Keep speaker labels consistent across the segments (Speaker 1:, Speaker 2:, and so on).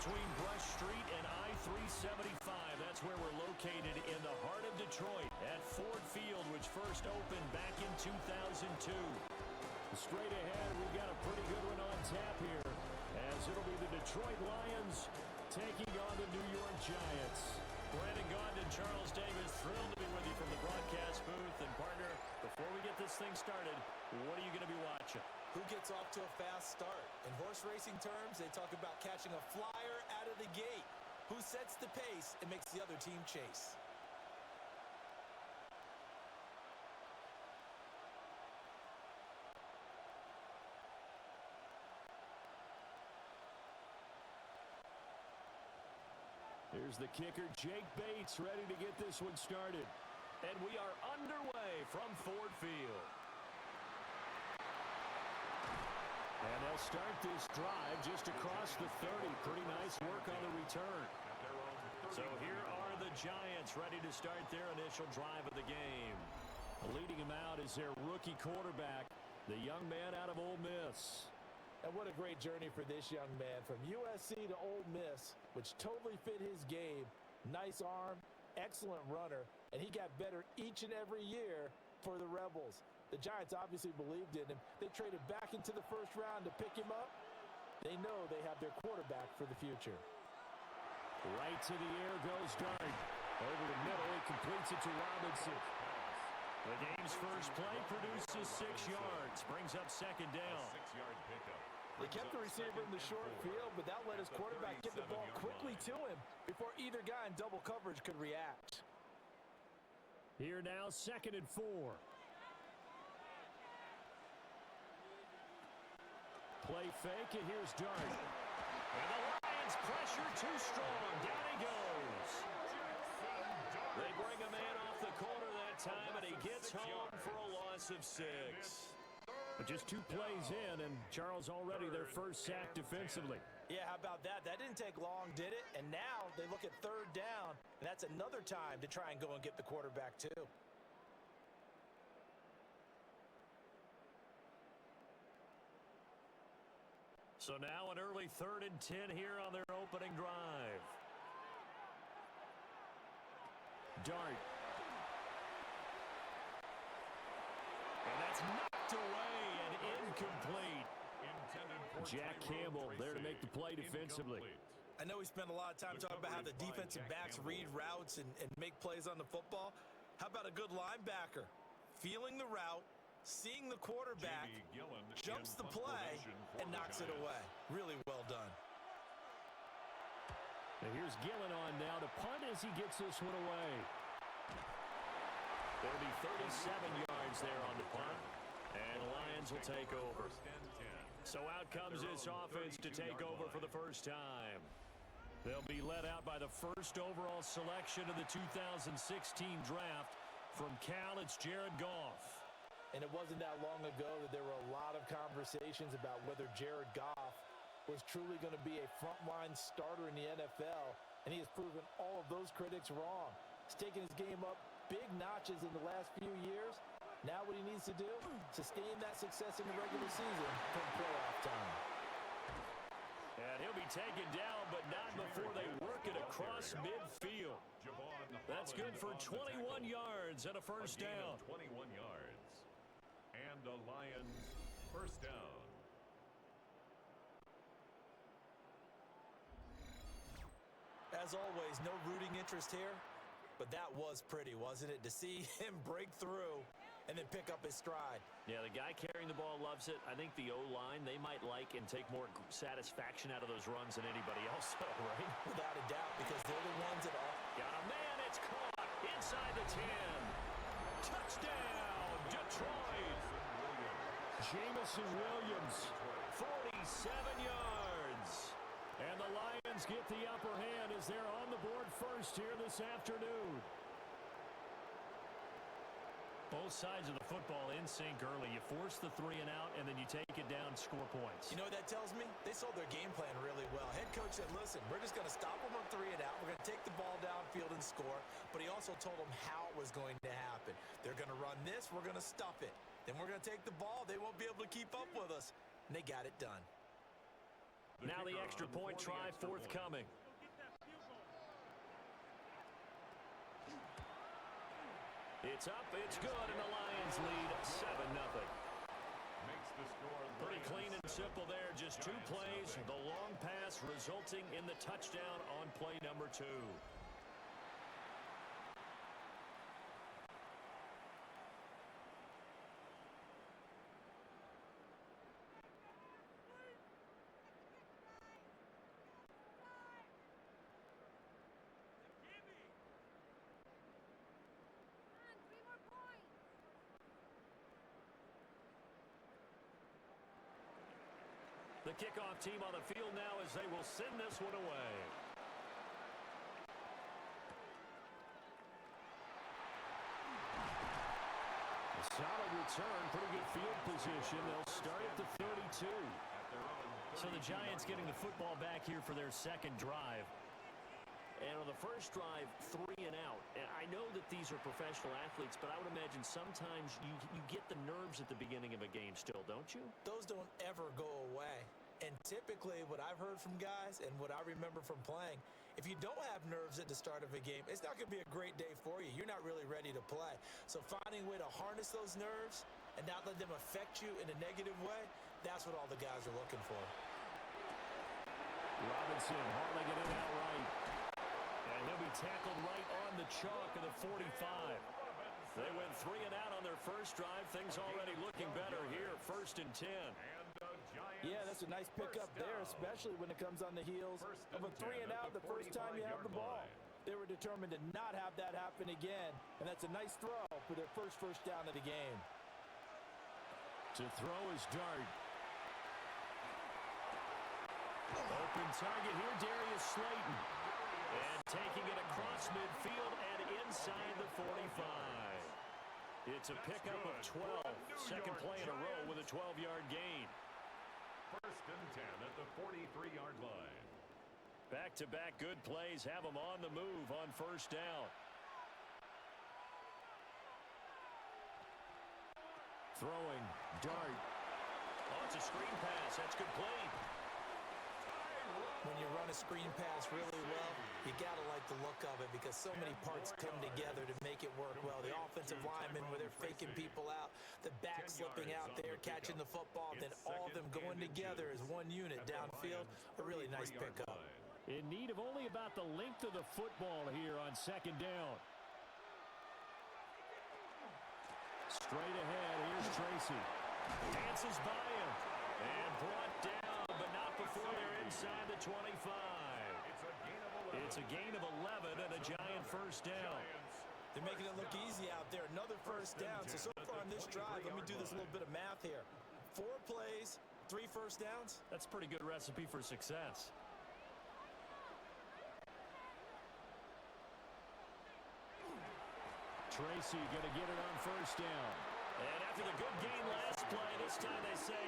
Speaker 1: between Brush Street and I-375. That's where we're located in the heart of Detroit at Ford Field, which first opened back in 2002. Straight ahead, we've got a pretty good one on tap here, as it'll be the Detroit Lions taking on the New York Giants. Brandon Gaudin and Charles Davis, thrilled to be with you from the broadcast booth. And, partner, before we get this thing started, what are you going to be watching?
Speaker 2: Who gets off to a fast start? In horse racing terms, they talk about catching a flyer out of the gate. Who sets the pace and makes the other team chase?
Speaker 1: Here's the kicker, Jake Bates, ready to get this one started. And we are underway from Ford Field. And they'll start this drive just across the 30. Pretty nice work on the return. So here are the Giants ready to start their initial drive of the game. Leading them out is their rookie quarterback, the young man out of Ole Miss.
Speaker 2: And what a great journey for this young man from USC to Ole Miss, which totally fit his game. Nice arm, excellent runner, and he got better each and every year for the Rebels. The Giants obviously believed in him. They traded back into the first round to pick him up. They know they have their quarterback for the future.
Speaker 1: Right to the air goes Dart. Over the middle, he completes it to Robinson. The game's first play produces 6 yards, brings up second down.
Speaker 2: They kept the receiver in the short field, but that let his quarterback get the ball quickly to him before either guy in double coverage could react.
Speaker 1: Here now, 2nd and 4. Play fake, and here's Dart. And the Lions pressure too strong. Down he goes. They bring a man off the corner that time, and he gets home for a loss of 6. But just 2 plays in, and Charles already their first sack defensively.
Speaker 2: Yeah, how about that? That didn't take long, did it? And now they look at 3rd down, and that's another time to try and go and get the quarterback too.
Speaker 1: So now an early 3rd and 10 here on their opening drive. Dart. And that's knocked away and incomplete. Jack Campbell there to make the play defensively.
Speaker 2: I know we spent a lot of time talking about how the defensive backs read routes and make plays on the football. How about a good linebacker? Feeling the route, seeing the quarterback, jumps the play, and knocks it away. Really well done.
Speaker 1: And here's Gxlden on now to punt as he gets this one away. There'll be 37 yards there on the punt. And the Lions will take over. So out comes this offense to take over for the first time. They'll be led out by the first overall selection of the 2016 draft. From Cal, it's Jared Goff.
Speaker 2: And it wasn't that long ago that there were a lot of conversations about whether Jared Goff was truly going to be a frontline starter in the NFL. And he has proven all of those critics wrong. He's taken his game up big notches in the last few years. Now what he needs to do, sustain that success in the regular season from playoff time.
Speaker 1: And he'll be taken down, but not before they work it across midfield. That's good for 21 yards and a first down.
Speaker 3: 21 yards. And the Lions first down.
Speaker 2: As always, no rooting interest here, but that was pretty, wasn't it? To see him break through and then pick up his stride.
Speaker 1: Yeah, the guy carrying the ball loves it. I think the O-line, they might like and take more satisfaction out of those runs than anybody else, right?
Speaker 2: Without a doubt, because they're the ones that are.
Speaker 1: Got a man, it's caught inside the 10. Touchdown, Detroit. Jamison Williams, 47 yards. And the Lions get the upper hand as they're on the board first here this afternoon. Both sides of the football in sync early. You force the 3 and out, and then you take it down, score points.
Speaker 2: You know what that tells me? They sold their game plan really well. Head coach said, listen, we're just going to stop them on 3 and out. We're going to take the ball downfield and score. But he also told them how it was going to happen. They're going to run this. We're going to stuff it. Then we're going to take the ball. They won't be able to keep up with us. And they got it done.
Speaker 1: Now the extra point try forthcoming. It's up, it's good, and the Lions lead 7-0.
Speaker 3: Makes the score
Speaker 1: Pretty clean and simple there. Just 2 plays. The long pass resulting in the touchdown on play number 2. The kickoff team on the field now as they will send this one away. A solid return, pretty good field position. They'll start at the 32. So the Giants getting the football back here for their second drive. And on the first drive, 3 and out. And I know that these are professional athletes, but I would imagine sometimes you get the nerves at the beginning of a game still, don't you?
Speaker 2: Those don't ever go away. And typically what I've heard from guys and what I remember from playing, if you don't have nerves at the start of a game, it's not going to be a great day for you. You're not really ready to play. So finding a way to harness those nerves and not let them affect you in a negative way, that's what all the guys are looking for.
Speaker 1: Robinson hauling it in outright. And he'll be tackled right on the chalk of the 45. They went 3 and out on their first drive. Things already looking better here. 1st and 10.
Speaker 2: Yeah, that's a nice pickup there, especially when it comes on the heels of a 3 and out the first time you have the ball. They were determined to not have that happen again, and that's a nice throw for their first down of the game.
Speaker 1: To throw is Dart. Open target here, Darius Slayton. And taking it across midfield and inside the 45. It's a pickup of 12. Second play in a row with a 12-yard gain.
Speaker 3: 1st and 10 at the 43-yard line.
Speaker 1: Back-to-back good plays have them on the move on 1st down. Throwing, Dart. Oh, it's a screen pass. That's complete.
Speaker 2: When you run a screen pass really well, you got to like the look of it because so many parts come together to make it work well. The offensive linemen, where they're faking people out, the back slipping out there, catching the football, then all of them going together as one unit downfield. A really nice pickup.
Speaker 1: In need of only about the length of the football here on 2nd down. Straight ahead, here's Tracy. Dances by him. And brought down, but not before they're inside the 25. It's a gain of 11 and a Giant 1st down.
Speaker 2: They're making it look easy out there. Another 1st down. So far on this drive, let me do this little bit of math here. 4 plays, 3 1st downs.
Speaker 1: That's a pretty good recipe for success. Tracy going to get it on 1st down. And after the good gain last play, this time they say,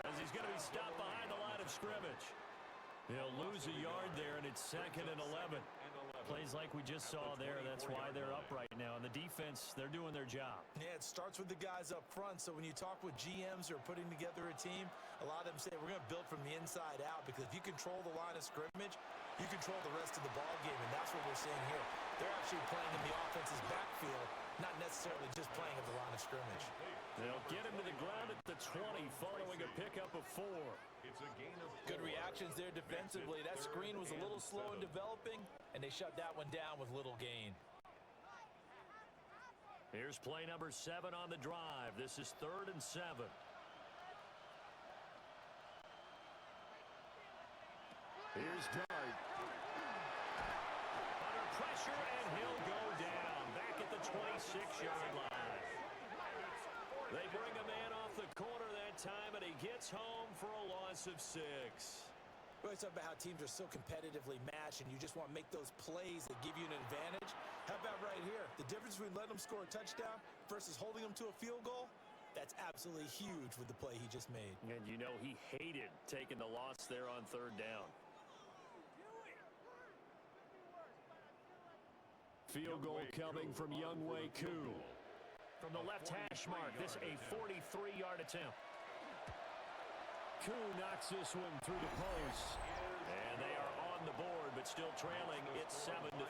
Speaker 1: as he's going to be stopped behind the line of scrimmage. He'll lose a yard there, and it's 2nd and 11. Plays like we just saw there. That's why they're up right now. And the defense, they're doing their job.
Speaker 2: Yeah, it starts with the guys up front. So when you talk with GMs who are putting together a team, a lot of them say we're going to build from the inside out because if you control the line of scrimmage, you control the rest of the ball game, and that's what we're seeing here. They're actually playing in the offense's backfield, not necessarily just playing at the line of scrimmage.
Speaker 1: They'll get him to the ground at the 20 following a pickup of 4.
Speaker 3: It's a gain of 4.
Speaker 2: Good reactions there defensively. That screen was a little slow in developing, and they shut that one down with little gain.
Speaker 1: Here's play number 7 on the drive. This is 3rd and 7. Here's Dart. Under pressure, and he'll go down. Back at the 26-yard line. They bring a man off the corner that time, and he gets home for a loss of 6.
Speaker 2: We always talk about how teams are so competitively matched, and you just want to make those plays that give you an advantage. How about right here? The difference between letting them score a touchdown versus holding them to a field goal, that's absolutely huge with the play he just made.
Speaker 1: And you know he hated taking the loss there on 3rd down. Field goal coming from Younghoe Koo. From the left hash mark, this a 43-yard attempt. Koo knocks this one through the post. And they are on the board, but still trailing. It's 7-3.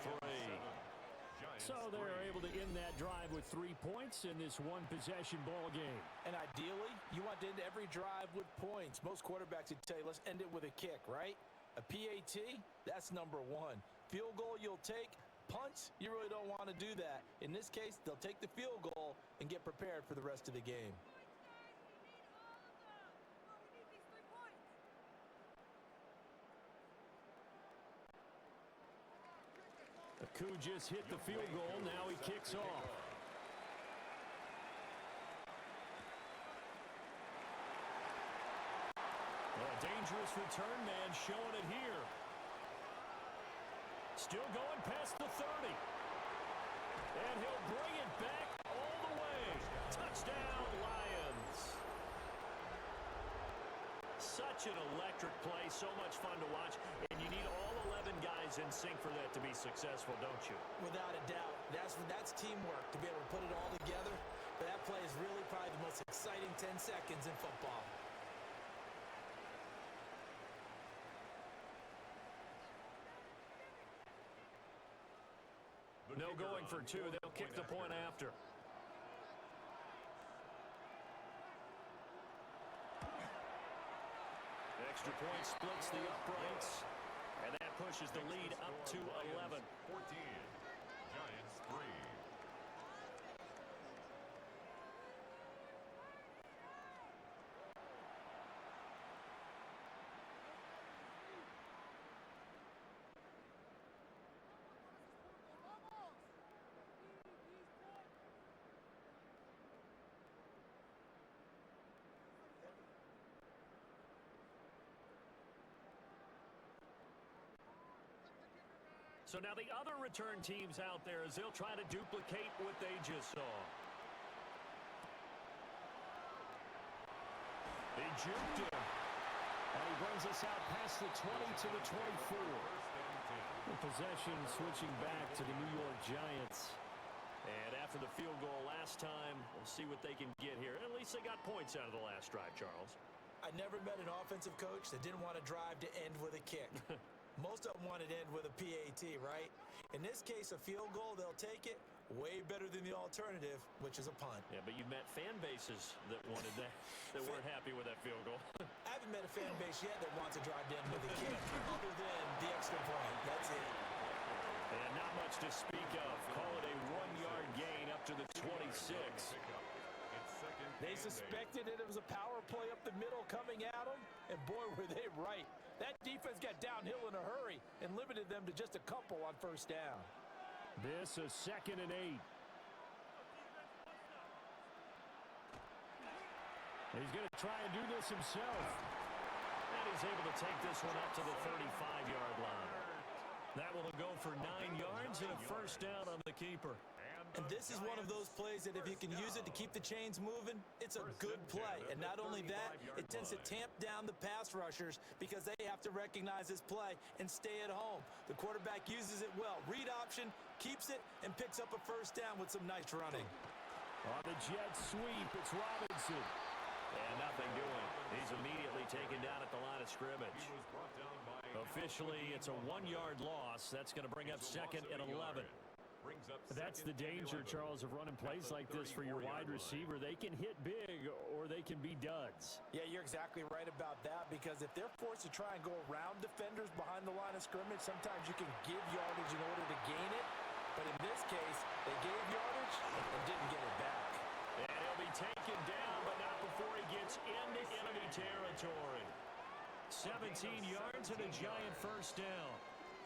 Speaker 1: So they're able to end that drive with 3 points in this one-possession ball game.
Speaker 2: And ideally, you want to end every drive with points. Most quarterbacks would tell you, let's end it with a kick, right? A PAT, that's number one. Field goal you'll take. Punts, you really don't want to do that. In this case, they'll take the field goal and get prepared for the rest of the game.
Speaker 1: Koo just hit the field goal. Now he kicks off. A dangerous return man showing it here. Still going past the 30. And he'll bring it back all the way. Touchdown, Lions. Such an electric play, so much fun to watch. And you need all 11 guys in sync for that to be successful, don't you?
Speaker 2: Without a doubt. That's teamwork, to be able to put it all together. But that play is really probably the most exciting 10 seconds in football.
Speaker 1: No going for two. They'll kick the point after. Extra point splits the uprights. And that pushes the lead up to 11.
Speaker 3: 14. Giants 3.
Speaker 1: So now the other return teams out there as they'll try to duplicate what they just saw. They juked him. And he brings us out past the 20 to the 24. The possession switching back to the New York Giants. And after the field goal last time, we'll see what they can get here. At least they got points out of the last drive, Charles.
Speaker 2: I never met an offensive coach that didn't want to drive to end with a kick. Most of them wanted to end with a PAT, right? In this case, a field goal, they'll take it. Way better than the alternative, which is a punt.
Speaker 1: Yeah, but you met fan bases that wanted that, that weren't happy with that field goal.
Speaker 2: I haven't met a fan base yet that wants to drive to end with a kick, other than the extra point. That's it.
Speaker 1: And not much to speak of. Call it a 1-yard gain up to the 26.
Speaker 2: They suspected it was a power play up the middle coming at them, and boy, were they right. That defense got downhill in a hurry and limited them to just a couple on first down.
Speaker 1: This is 2nd and 8. He's going to try and do this himself. And he's able to take this one up to the 35-yard line. That will go for 9 yards and a first down on the keeper.
Speaker 2: And this is one of those plays that if you can use it to keep the chains moving, it's a good play. And not only that, it tends to tamp down the pass rushers because they have to recognize this play and stay at home. The quarterback uses it well. Read option, keeps it, and picks up a first down with some nice running.
Speaker 1: On the jet sweep, it's Robinson. And nothing doing. He's immediately taken down at the line of scrimmage. Officially, it's a 1-yard loss. That's going to bring up 2nd and 11. That's the danger, Charles, of running plays like this for your wide receiver. They can hit big or they can be duds.
Speaker 2: Yeah, you're exactly right about that because if they're forced to try and go around defenders behind the line of scrimmage, sometimes you can give yardage in order to gain it. But in this case, they gave yardage and didn't get it back.
Speaker 1: And he'll be taken down, but not before he gets into enemy territory. 17 yards and a Giant first down.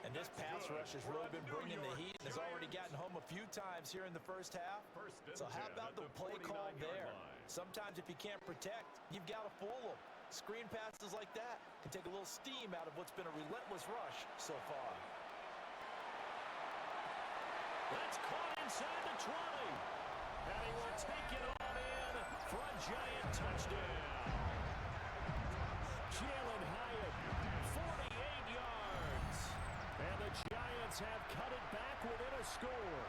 Speaker 2: And this pass rush has really been bringing the heat and has already gotten home a few times here in the first half. So how about the play call there? Sometimes if you can't protect, you've got to fool them. Screen passes like that can take a little steam out of what's been a relentless rush so far.
Speaker 1: That's caught inside the 20. And he will take it on in for a Giant touchdown. Jalen Hyatt, 48 yards. And the Giants have cut it back within a score.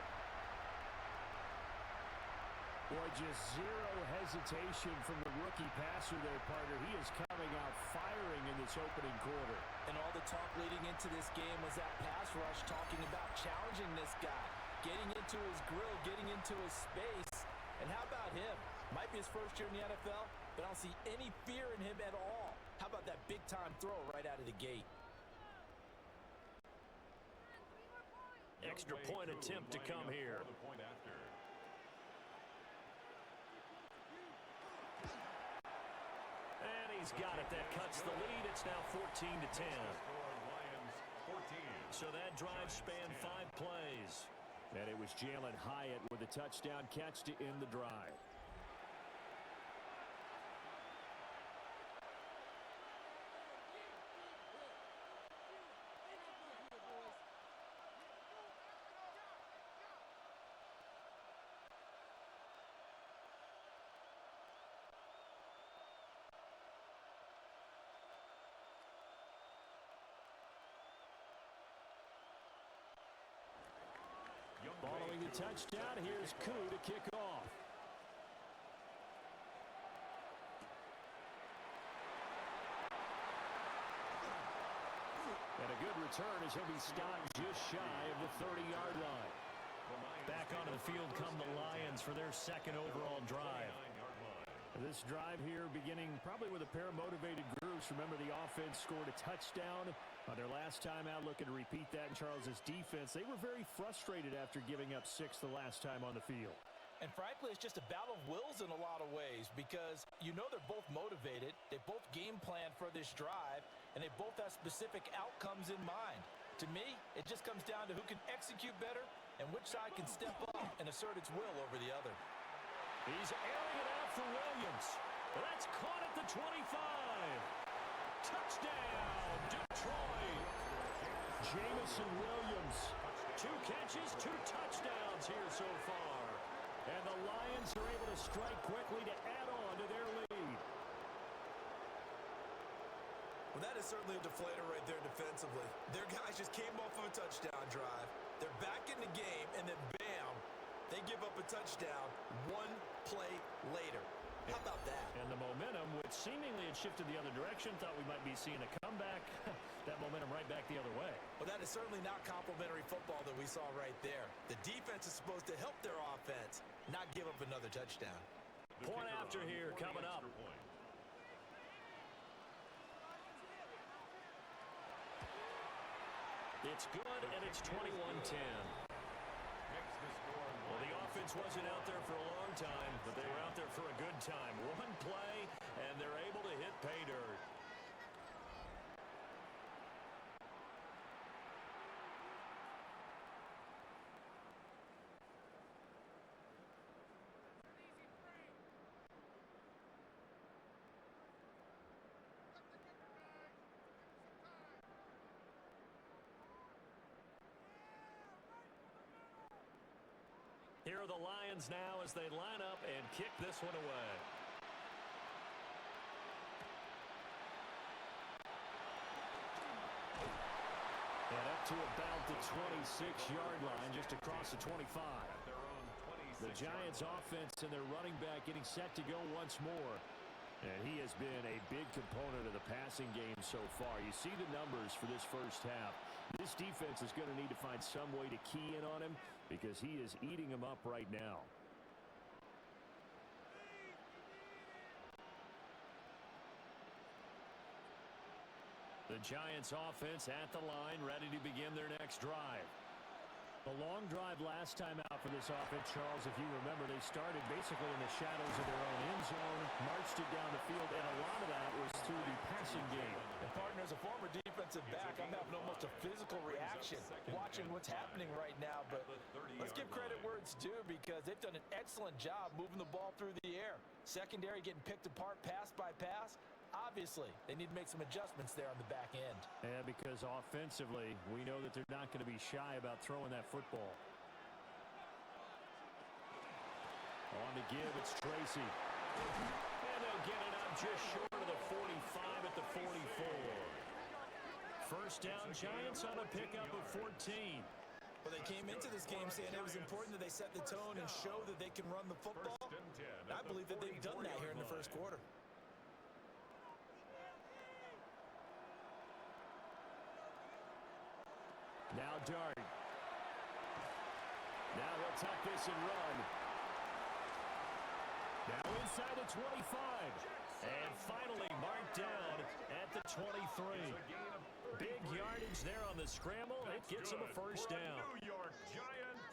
Speaker 1: Boy, just zero hesitation from the rookie passer there, partner. He is coming out this opening quarter.
Speaker 2: And all the talk leading into this game was that pass rush, talking about challenging this guy, getting into his grill, getting into his space. And how about him? Might be his first year in the NFL, but I don't see any fear in him at all. How about that big-time throw right out of the gate?
Speaker 1: Extra point attempt to come here. And he's got it. That cuts the lead. It's now 14-10. So that drive spanned 5 plays. And it was Jalen Hyatt with a touchdown catch to end the drive. Following the touchdown, here's Koo to kick off. And a good return as he'll be stopped just shy of the 30-yard line. Back onto the field come the Lions for their second overall drive. This drive here beginning probably with a pair of motivated groups. Remember, the offense scored a touchdown on their last time out, looking to repeat that in Charles's defense. They were very frustrated after giving up 6 the last time on the field.
Speaker 2: And frankly, it's just a battle of wills in a lot of ways because you know they're both motivated, they both game plan for this drive, and they both have specific outcomes in mind. To me, it just comes down to who can execute better and which side can step up and assert its will over the other.
Speaker 1: He's airing it out for Williams. That's caught at the 25. Touchdown, Detroit. Jamison Williams. 2 catches, 2 touchdowns here so far. And the Lions are able to strike quickly to add on to their lead.
Speaker 2: Well, that is certainly a deflator right there defensively. Their guys just came off of a touchdown drive. They're back in the game, and then bam, they give up a touchdown 1 play later. How about that?
Speaker 1: And the momentum, which seemingly had shifted the other direction, thought we might be seeing a comeback. That momentum right back the other way.
Speaker 2: Well, that is certainly not complimentary football that we saw right there. The defense is supposed to help their offense, not give up another touchdown.
Speaker 1: Point after here coming up. It's good, and it's 21-10. Well, the offense wasn't out there for a long time, but they were out there for a good time. 1 play, and they're able to hit pay dirt. Here are the Lions now as they line up and kick this one away. And up to about the 26-yard line, just across the 25. The Giants offense and their running back getting set to go once more. And he has been a big component of the passing game so far. You see the numbers for this first half. This defense is going to need to find some way to key in on him because he is eating them up right now. The Giants offense at the line, ready to begin their next drive. The long drive last time out for this offense, Charles, if you remember, they started basically in the shadows of their own end zone, marched it down the field, and a lot of that was through the passing game.
Speaker 2: And partner, as a former defensive back, I'm having almost a physical reaction watching what's happening right now. But let's give credit where it's due because they've done an excellent job moving the ball through the air. Secondary getting picked apart pass by pass. Obviously, they need to make some adjustments there on the back end.
Speaker 1: Yeah, because offensively, we know that they're not going to be shy about throwing that football. On to give, it's Tracy. And they'll get it up just short of the 45 at the 44. First down, Giants on a pickup of 14.
Speaker 2: Well, they came into this game saying it was important that they set the tone and show that they can run the football. And I believe that they've done that here in the first quarter.
Speaker 1: dart. Now he'll tuck this and run. Now inside the 25. And finally marked down at the 23. Big yardage there on the scramble. It gets him a first down.
Speaker 3: New York Giants.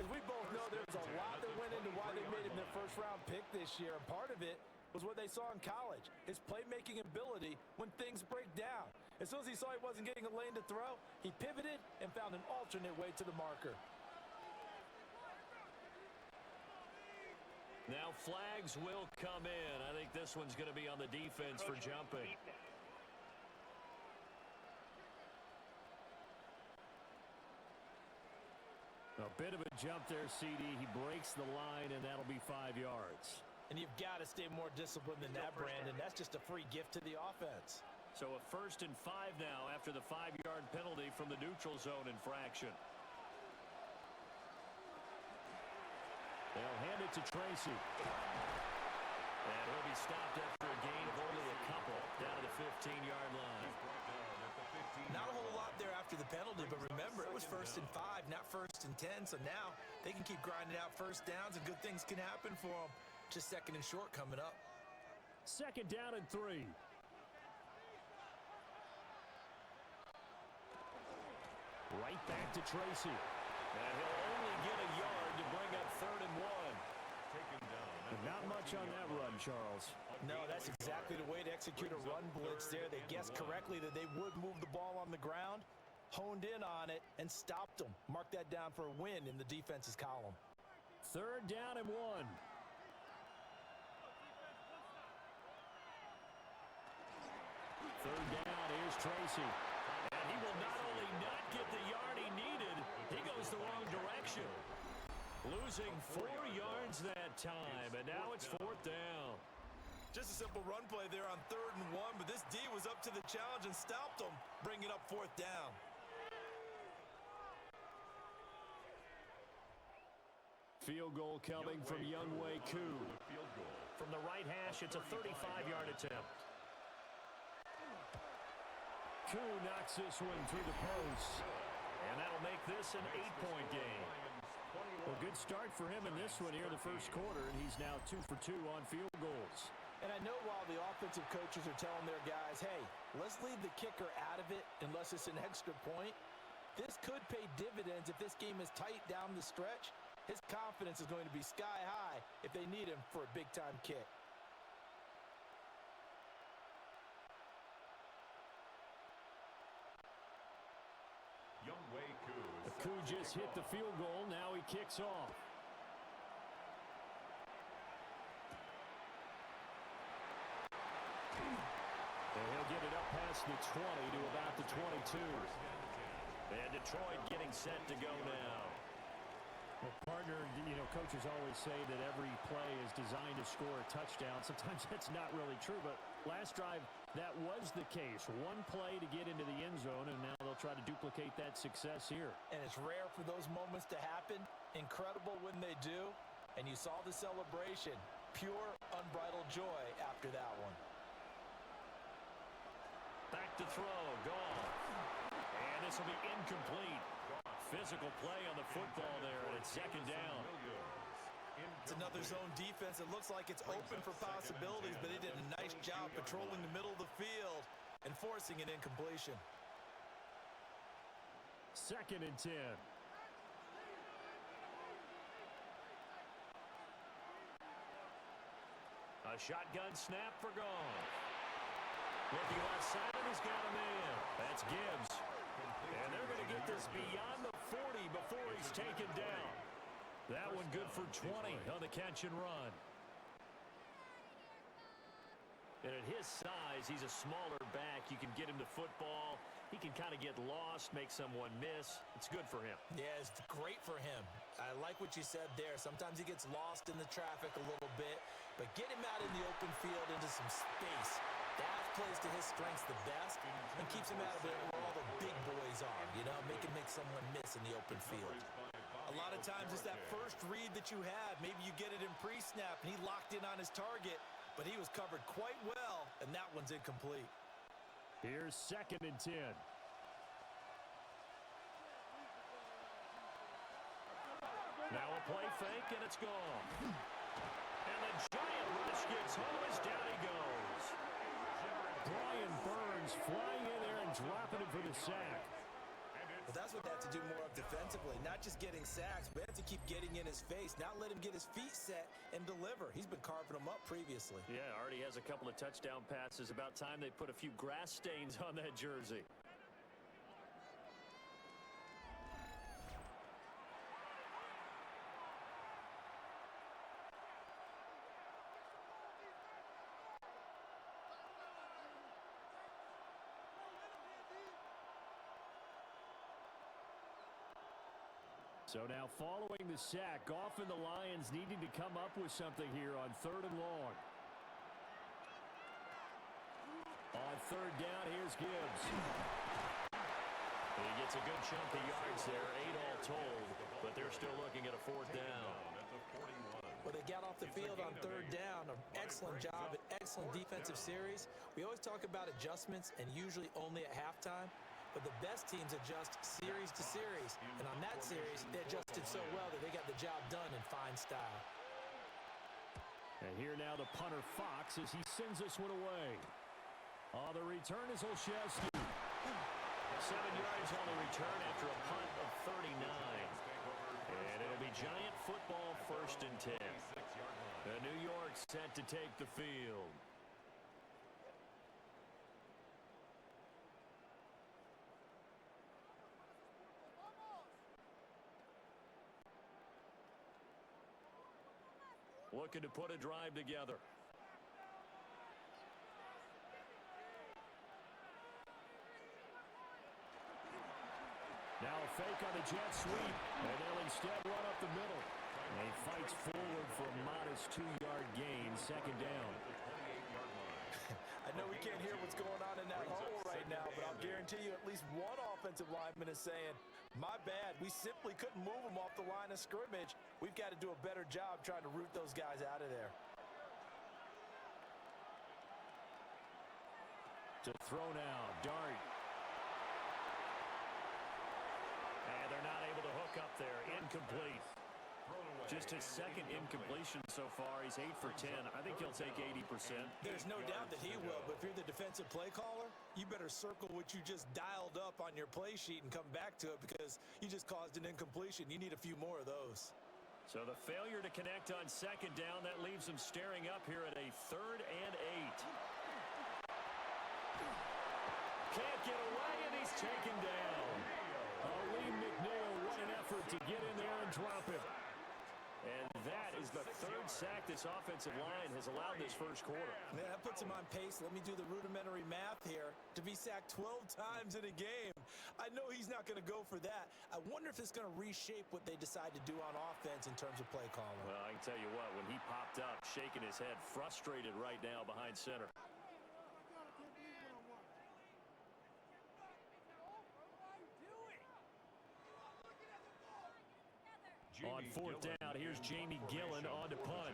Speaker 2: As we both know, there's a lot that went into why they made him their first-round pick this year. And part of it was what they saw in college, his playmaking ability when things break down. As soon as he saw he wasn't getting a lane to throw, he pivoted and found an alternate way to the marker.
Speaker 1: Now flags will come in. I think this one's going to be on the defense for jumping. A bit of a jump there, CD. He breaks the line, and that'll be 5 yards.
Speaker 2: And you've got to stay more disciplined than that, Brandon. That's just a free gift to the offense.
Speaker 1: So a 1st and 5 now after the 5-yard penalty from the neutral zone infraction. They'll hand it to Tracy. And he'll be stopped after a gain of only a couple down to the 15-yard line.
Speaker 2: Not a whole lot there after the penalty, but remember, it was 1st and 5, not 1st and 10, so now they can keep grinding out first downs and good things can happen for them. Just 2nd and short coming up.
Speaker 1: 2nd down and 3. Right back to Tracy. And he'll only get a yard to bring up 3rd and 1.
Speaker 3: Taken down.
Speaker 1: But not much on that run, Charles.
Speaker 2: No, that's exactly the way to execute a run blitz there. They guessed correctly that they would move the ball on the ground, honed in on it, and stopped them. Mark that down for a win in the defense's column.
Speaker 1: 3rd down and 1. Third down, here's Tracy. And he will not only not get the yard he needed, he goes the wrong direction. Losing 4 yards that time, and now it's 4th down.
Speaker 2: Just a simple run play there on 3rd and 1, but this D was up to the challenge and stopped them, bringing up 4th down.
Speaker 1: Field goal coming from Younghoe Koo. From the right hash, it's a 35-yard attempt. Koo knocks this one through the post. And that'll make this an 8-point game. Well, good start for him in this one here in the first quarter, and he's now 2 for 2 on field goals.
Speaker 2: And I know while the offensive coaches are telling their guys, hey, let's leave the kicker out of it unless it's an extra point, this could pay dividends if this game is tight down the stretch. His confidence is going to be sky high if they need him for a big-time kick.
Speaker 3: Younghoe Koo.
Speaker 1: Koo just hit the field goal. Now he kicks off. And he'll get it up past the 20 to about the 22. And Detroit getting set to go now. Well, partner, you know, coaches always say that every play is designed to score a touchdown. Sometimes that's not really true, but last drive, that was the case. One play to get into the end zone, and now they'll try to duplicate that success here.
Speaker 2: And it's rare for those moments to happen. Incredible when they do. And you saw the celebration. Pure, unbridled joy after that one.
Speaker 1: Back to throw, Goff. And this will be incomplete. Physical play on the football there, and it's 2nd down.
Speaker 2: It's another zone defense. It looks like it's open for possibilities, but they did a nice job patrolling the middle of the field and forcing an incompletion.
Speaker 1: 2nd and 10. A shotgun snap for Goff. Looking outside, and he's got a man. That's Gibbs. And they're going to get this beyond the 40 before he's taken down. That one good for 20 on the catch and run. And at his size, he's a smaller back. You can get him the football. He can kind of get lost, make someone miss. It's good for him.
Speaker 2: Yeah, it's great for him. I like what you said there. Sometimes he gets lost in the traffic a little bit, but get him out in the open field into some space. That plays to his strengths the best and keeps him out of it where all the big boys are, you know, make someone miss in the open field. A lot of times it's that first read that you have. Maybe you get it in pre-snap and he locked in on his target, but he was covered quite well, and that one's incomplete.
Speaker 1: Here's 2nd and 10. play fake, and it's gone. And the giant rush gets home as down he goes. Brian Burns flying in there and dropping it for the sack.
Speaker 2: But that's what they have to do more of defensively, not just getting sacks, but have to keep getting in his face, not let him get his feet set and deliver. He's been carving them up previously.
Speaker 1: Yeah, already has a couple of touchdown passes. About time they put a few grass stains on that jersey. So now following the sack, Goff and the Lions needing to come up with something here on 3rd and long. On 3rd down, here's Gibbs. He gets a good chunk of yards there, 8 all told, but they're still looking at a 4th down.
Speaker 2: Well, they got off the field on 3rd down. An excellent job, an excellent defensive series. We always talk about adjustments and usually only at halftime. But the best teams adjust series to series. And on that series, they adjusted so well that they got the job done in fine style.
Speaker 1: And here now the punter Fox as he sends this one away. On the return is Olszewski. 7 yards on the return after a punt of 39. And it'll be Giant football 1st and 10. New York set to take the field. Looking to put a drive together. Now a fake on the jet sweep, and they'll instead run up the middle. And he fights forward for a modest 2-yard gain, 2nd down.
Speaker 2: I know we can't hear what's going on in that hole right now, but I'll guarantee you at least one offensive lineman is saying, my bad, we simply couldn't move them off the line of scrimmage. We've got to do a better job trying to root those guys out of there.
Speaker 1: To throw now, Dart. And they're not able to hook up there, incomplete. Just his 2nd incompletion so far. He's 8 for 10. I think he'll take 80%.
Speaker 2: There's no doubt that he will, but if you're the defensive play caller, you better circle what you just dialed up on your play sheet and come back to it because you just caused an incompletion. You need a few more of those.
Speaker 1: So the failure to connect on 2nd down, that leaves him staring up here at a 3rd and 8. Can't get away, and he's taken down. Lee McNeil, what an effort to get in there and drop him. And that is the 3rd sack this offensive line has allowed this 1st quarter.
Speaker 2: Man, that puts him on pace. Let me do the rudimentary math here. To be sacked 12 times in a game, I know he's not going to go for that. I wonder if it's going to reshape what they decide to do on offense in terms of play calling.
Speaker 1: Well, I can tell you what, when he popped up, shaking his head, frustrated right now behind center. On 4th down, here's Jamie Gillen on to punt.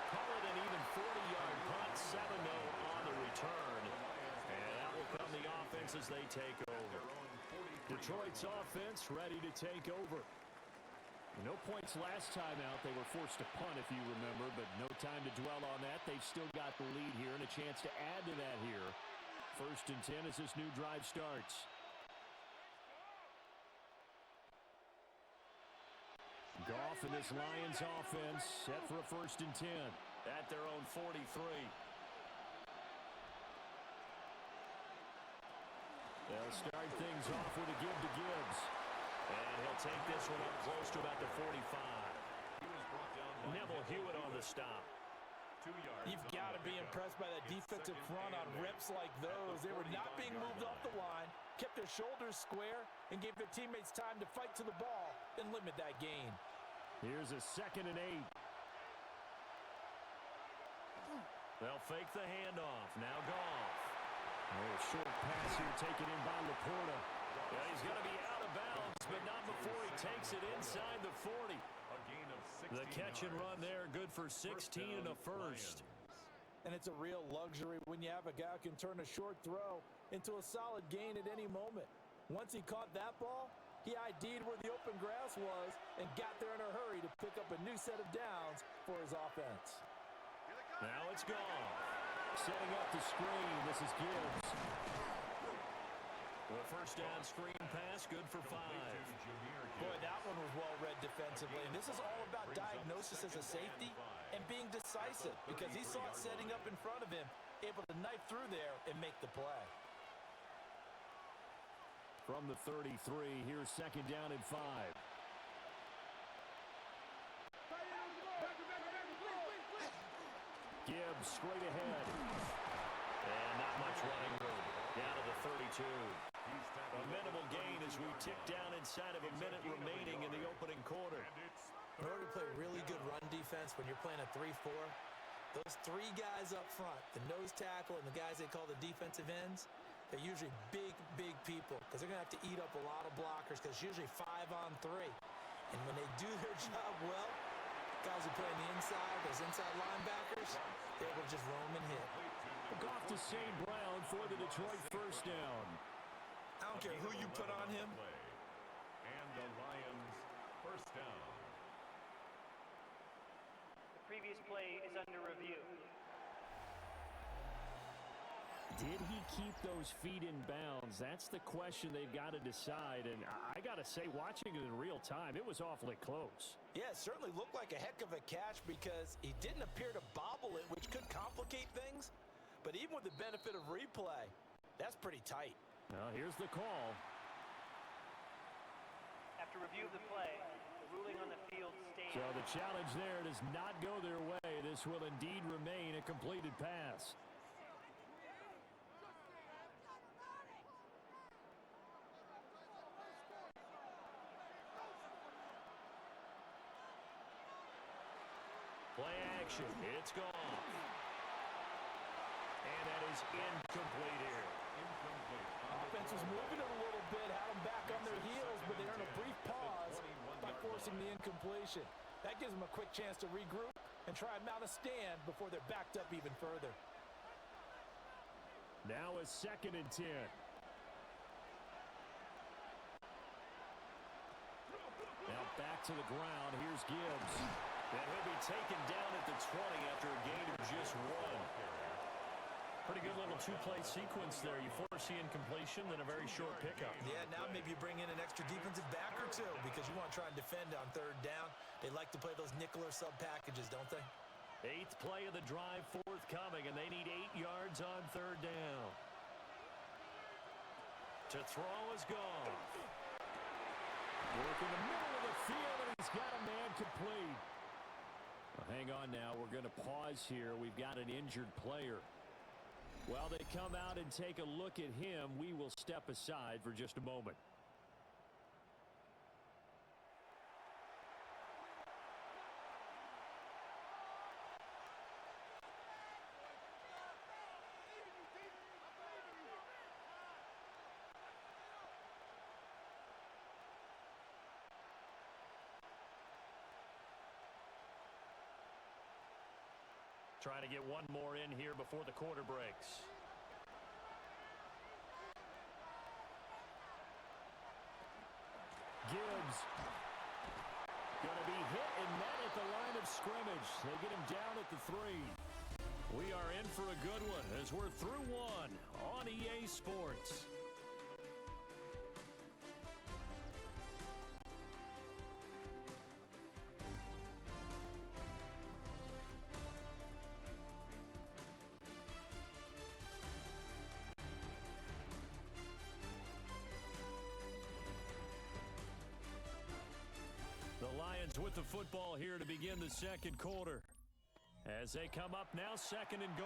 Speaker 1: Call it an even 40-yard punt, 7-0 on the return. And that will come the offense as they take over. Detroit's offense ready to take over. No points last time out. They were forced to punt, if you remember, but no time to dwell on that. They've still got the lead here and a chance to add to that here. 1st and 10 as this new drive starts. Goff and this Lions offense set for a 1st and 10 at their own 43. They'll start things off with a give to Gibbs. And he'll take this one up close to about the 45. Neville Hewitt on the stop.
Speaker 2: You've got to be impressed by that defensive front on reps like those. They were not being moved off the line, kept their shoulders square, and gave their teammates time to fight to the ball and limit that gain.
Speaker 1: Here's a 2nd and 8. They'll fake the handoff. Now Goff. A short pass here taken in by Laporta. Yeah, he's going to be out of bounds, but not before he takes it inside the 40. The catch and run there, good for 16 and a 1st.
Speaker 2: And it's a real luxury when you have a guy who can turn a short throw into a solid gain at any moment. Once he caught that ball, he ID'd where the open grass was and got there in a hurry to pick up a new set of downs for his offense.
Speaker 1: Now it's gone. Setting up the screen, this is Gibbs. The first down screen pass, good for 5.
Speaker 2: Boy, that one was well read defensively. And this is all about diagnosis as a safety and being decisive because he saw it setting up in front of him, able to knife through there and make the play.
Speaker 1: From the 33, here's second down and 5. Gibbs straight ahead. And not much running room. Down to the 32. A minimal gain as we tick down inside of a minute remaining in the opening quarter.
Speaker 2: In order to play really good run defense when you're playing a 3-4, those 3 guys up front, the nose tackle and the guys they call the defensive ends, they're usually big, big people because they're going to have to eat up a lot of blockers because it's usually 5-on-3. And when they do their job well, guys who play on the inside, those inside linebackers, they're able to just roam and hit.
Speaker 1: Goff to St. Brown for the Detroit first down.
Speaker 2: I don't care who you put on him.
Speaker 3: And the Lions first down.
Speaker 4: The previous play is under review.
Speaker 1: Did he keep those feet in bounds? That's the question they've got to decide. And I got to say, watching it in real time, it was awfully close.
Speaker 2: Yeah, it certainly looked like a heck of a catch because he didn't appear to bobble it, which could complicate things. But even with the benefit of replay, that's pretty tight.
Speaker 1: Well, here's the call.
Speaker 4: After review of the play, the ruling on the field stands.
Speaker 1: So the challenge there does not go their way. This will indeed remain a completed pass. Play action. It's gone. And that is incomplete here.
Speaker 2: Offense was moving it a little bit, had them back on their heels, but they earned a brief pause by forcing the incompletion. That gives them a quick chance to regroup and try and mount a stand before they're backed up even further.
Speaker 1: Now a 2nd and 10. Now back to the ground. Here's Gibbs. And he'll be taken down at the 20 after a gain of just 1. Pretty good little 2-play sequence there. You force the incompletion, then a very short pickup.
Speaker 2: Yeah, now maybe you bring in an extra defensive back or 2 because you want to try and defend on 3rd down. They like to play those nickel or sub packages, don't they?
Speaker 1: 8th play of the drive forthcoming, and they need 8 yards on 3rd down. To throw is gone. Work in the middle of the field, and he's got a man complete. Well, hang on now. We're going to pause here. We've got an injured player. While they come out and take a look at him, we will step aside for just a moment. Trying to get one more in here before the quarter breaks. Gibbs going to be hit and met at the line of scrimmage. They get him down at the 3. We are in for a good one as we're through 1 on EA Sports. The Lions with the football here to begin the 2nd quarter. As they come up now, 2nd and goal.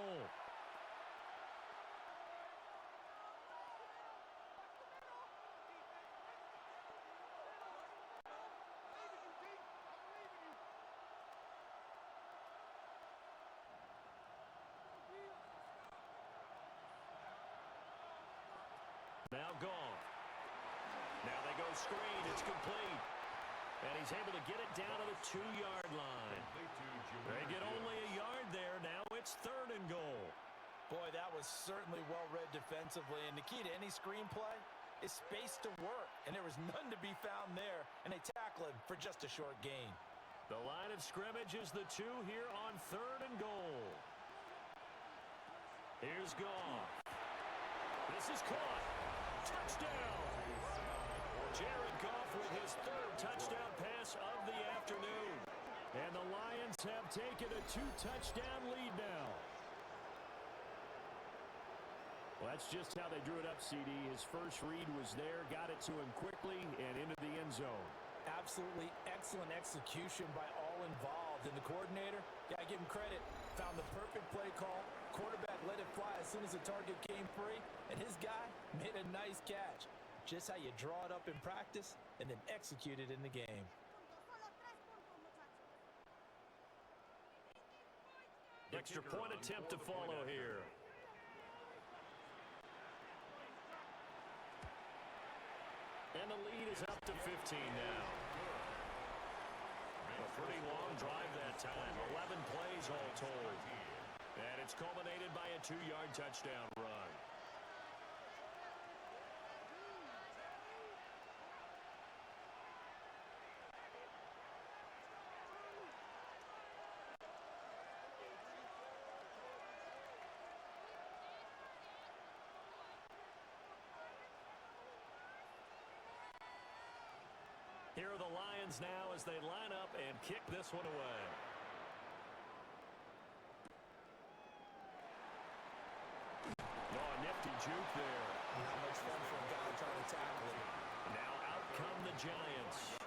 Speaker 1: Now gone. Now they go screen. It's complete. And he's able to get it down to the 2-yard line. They get only a yard there. Now it's 3rd and goal.
Speaker 2: Boy, that was certainly well-read defensively, and the key to any screenplay is space to work, and there was none to be found there, and they tackle him for just a short gain.
Speaker 1: The line of scrimmage is the 2 here on 3rd and goal. Here's Goff. This is caught. Touchdown. Jared Goff with his 3rd touchdown pass of the afternoon. And the Lions have taken a 2-touchdown lead now. Well, that's just how they drew it up, CD. His first read was there, got it to him quickly, and into the end zone.
Speaker 2: Absolutely excellent execution by all involved. And the coordinator, got to give him credit, found the perfect play call. Quarterback let it fly as soon as the target came free, and his guy made a nice catch. Just how you draw it up in practice and then execute it in the game.
Speaker 1: Extra point attempt to follow here. And the lead is up to 15 now. A pretty long drive that time. 11 plays all told. And it's culminated by a 2-yard touchdown run. Here are the Lions now as they line up and kick this one away. Oh, nifty juke there.
Speaker 2: Not much fun for a guy trying to tackle it.
Speaker 1: Now out come the Giants.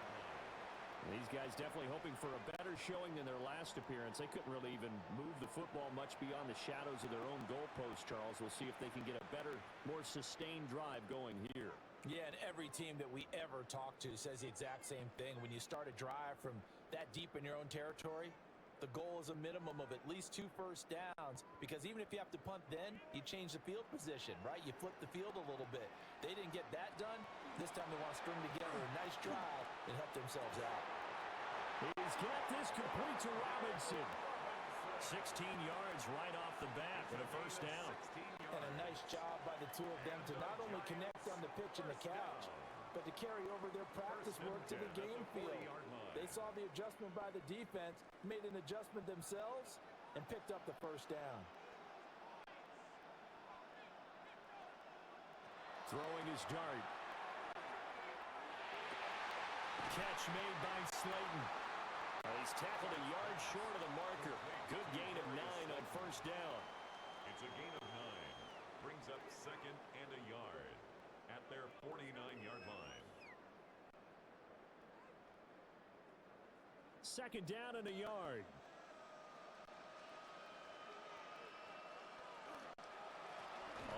Speaker 1: These guys definitely hoping for a better showing than their last appearance. They couldn't really even move the football much beyond the shadows of their own goalpost, Charles. We'll see if they can get a better, more sustained drive going here.
Speaker 2: Yeah, and every team that we ever talk to says the exact same thing. When you start a drive from that deep in your own territory, the goal is a minimum of at least 2 first downs, because even if you have to punt then, you change the field position, right? You flip the field a little bit. They didn't get that done. This time they want to string together a nice drive and help themselves out.
Speaker 1: He's got this complete to Robinson. 16 yards right off the bat for the first down.
Speaker 2: And a nice job by the two of them to not only connect on the pitch and the catch, but to carry over their practice work to the game field. They saw the adjustment by the defense, made an adjustment themselves, and picked up the first down.
Speaker 1: Throwing his dart. Catch made by Slayton. He's tackled a yard short of the marker. Good gain of 9 on first down.
Speaker 3: It's a gain of 9. Brings up 2nd and a yard at their 49-yard line.
Speaker 1: 2nd down and a yard.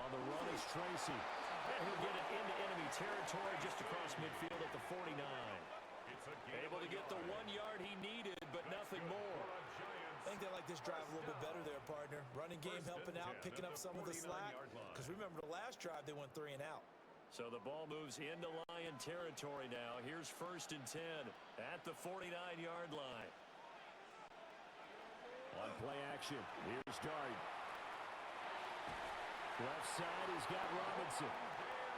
Speaker 1: On the run is Tracy. And he'll get it into enemy territory just across midfield at the 49. Able to get the 1 yard he needed, but nothing more.
Speaker 2: I think they like this drive a little bit better there, partner. Running game helping out, picking up some of the slack. Because remember, the last drive, they went 3 and out.
Speaker 1: So the ball moves into Lion territory now. Here's 1st and 10 at the 49-yard line. On play action, here's Dart. Left side, he's got Robinson.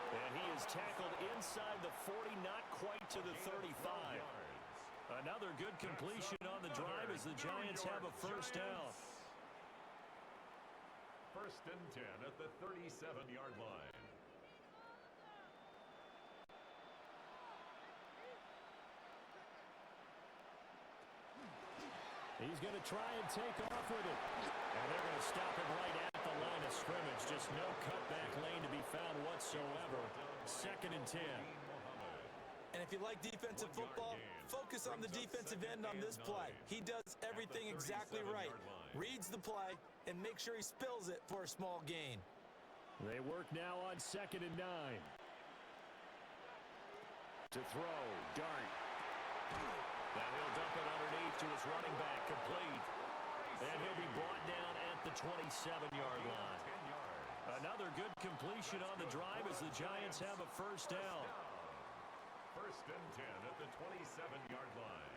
Speaker 1: And he is tackled inside the 40, not quite to the 35. Another good completion on the drive as the Giants have a first down.
Speaker 3: 1st and 10 at the 37-yard line.
Speaker 1: He's going to try and take off with it. And they're going to stop him right at the line of scrimmage. Just no cutback lane to be found whatsoever. 2nd and 10.
Speaker 2: And if you like defensive football, focus on the defensive end on this play. He does everything exactly right. Reads the play and make sure he spills it for a small gain.
Speaker 1: They work now on 2nd and 9. To throw, Dart. Now he'll dump it underneath to his running back, complete. And he'll be brought down at the 27-yard line. Another good completion on the drive as the Giants have a first down.
Speaker 3: 1st and 10 at the 27-yard line.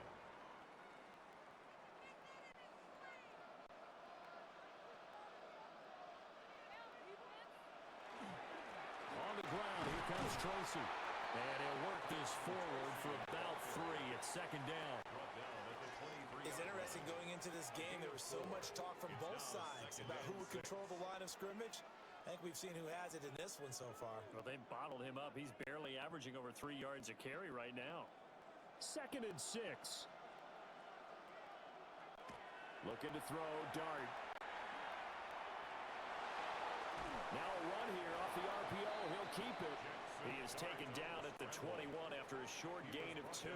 Speaker 1: Tracy. And he'll work this forward for about 3 at second down.
Speaker 2: It's interesting going into this game. There was so much talk from both sides about who would control the line of scrimmage. I think we've seen who has it in this one so far.
Speaker 1: Well, they bottled him up. He's barely averaging over 3 yards a carry right now. 2nd and 6. Looking to throw, Dart. Now a run here off the RPO. He'll keep it. He is taken down at the 21 after a short gain of 2.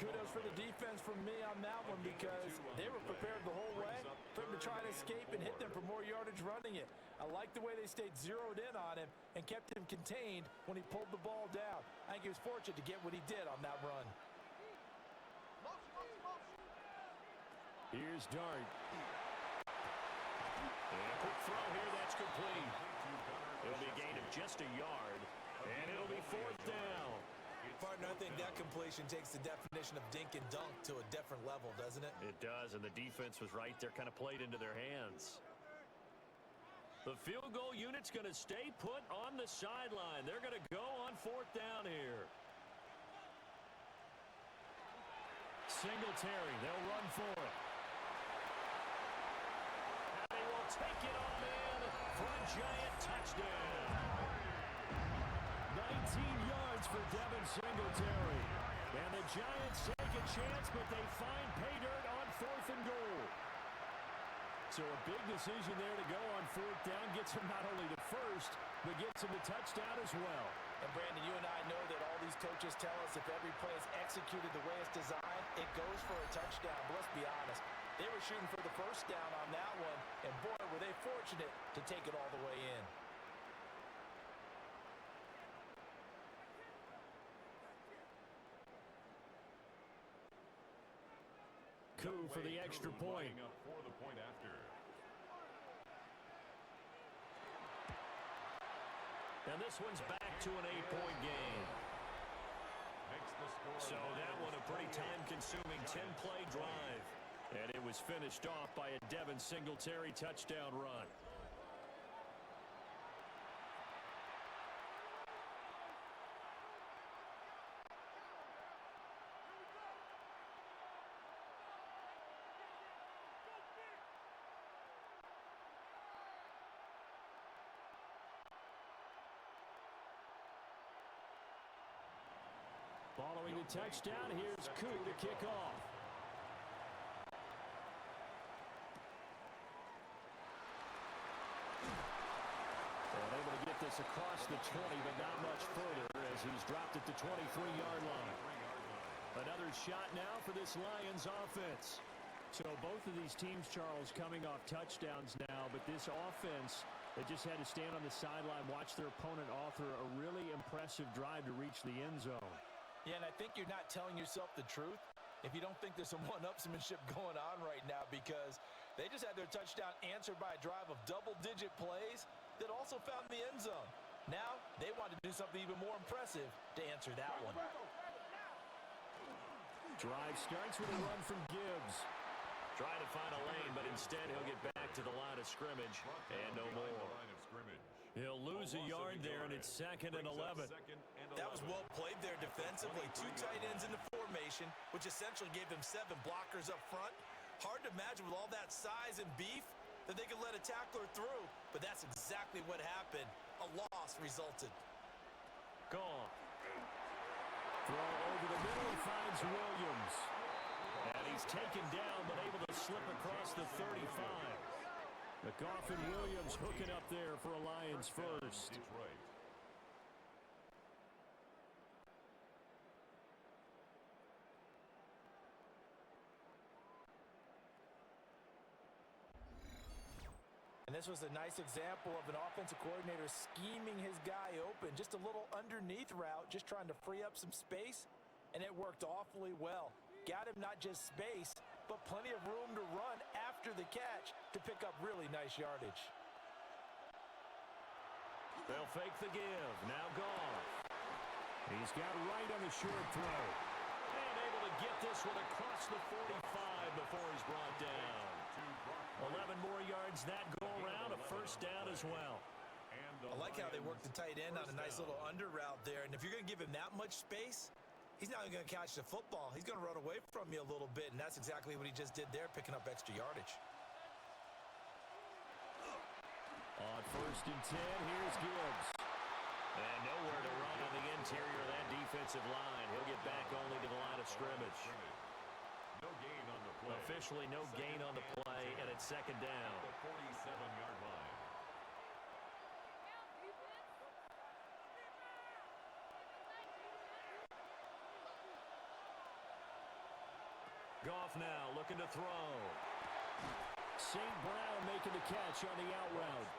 Speaker 2: Kudos for the defense from me on that one because they were prepared the whole way for him to try and escape and hit them for more yardage running it. I like the way they stayed zeroed in on him and kept him contained when he pulled the ball down. I think he was fortunate to get what he did on that run.
Speaker 1: Here's Dart. And quick throw here, that's complete. It'll be a gain of just a yard, and it'll be 4th down.
Speaker 2: Partner, I think that completion takes the definition of dink and dunk to a different level, doesn't it?
Speaker 1: It does, and the defense was right there, kind of played into their hands. The field goal unit's going to stay put on the sideline. They're going to go on 4th down here. Singletary, they'll run for it. And they will take it on in for a giant touchdown. 19 yards for Devin Singletary. And the Giants take a chance, but they find pay dirt on 4th and goal. So a big decision there to go on 4th down. Gets him not only to first, but gets him the touchdown as well.
Speaker 2: And Brandon, you and I know that all these coaches tell us if every play is executed the way it's designed, it goes for a touchdown. But let's be honest, they were shooting for the first down on that one, and boy, were they fortunate to take it all the way in.
Speaker 1: Coup for the extra point.
Speaker 3: For the point after.
Speaker 1: And this one's back to an 8-point game. So that one a pretty time-consuming 10-play drive. And it was finished off by a Devin Singletary touchdown run. Following the touchdown, here's Koo to kick off. And able to get this across the 20, but not much further as he's dropped at the 23-yard line. Another shot now for this Lions offense. So both of these teams, Charles, coming off touchdowns now, but this offense, they just had to stand on the sideline, watch their opponent author a really impressive drive to reach the end zone.
Speaker 2: Yeah, and I think you're not telling yourself the truth if you don't think there's some one-upsmanship going on right now, because they just had their touchdown answered by a drive of double-digit plays that also found the end zone. Now, they want to do something even more impressive to answer that one.
Speaker 1: Drive starts with a run from Gibbs. Trying to find a lane, but instead he'll get back to the line of scrimmage and no more. He'll lose a yard there, and it's 2nd and 11.
Speaker 2: That was well played there defensively. 2 tight ends in the formation, which essentially gave them 7 blockers up front. Hard to imagine with all that size and beef that they could let a tackler through, but that's exactly what happened. A loss resulted.
Speaker 1: Goff. Throw over the middle and finds Williams. And he's taken down, but able to slip across the 35. The Goff and Williams hooking up there for a Lions first.
Speaker 2: And this was a nice example of an offensive coordinator scheming his guy open. Just a little underneath route, just trying to free up some space, and it worked awfully well. Got him not just space, but plenty of room to run after the catch to pick up really nice yardage.
Speaker 1: They'll fake the give. Now Goff. He's got right on the short throw. And able to get this one across the 45 before he's brought down. 11 more yards that go around, a first down as well.
Speaker 3: And
Speaker 2: I like how they work the tight end on a nice little under route there. And if you're going to give him that much space, he's not even going to catch the football. He's going to run away from you a little bit, and that's exactly what he just did there, picking up extra yardage.
Speaker 1: On 1st and 10, here's Gibbs. And nowhere to run on the interior of that defensive line. He'll get back only to the line of scrimmage.
Speaker 3: No gain on the play.
Speaker 1: Officially no gain on the play, and it's 2nd down.
Speaker 3: The 47-yard line.
Speaker 1: Goff now looking to throw. St. Brown making the catch on the out route.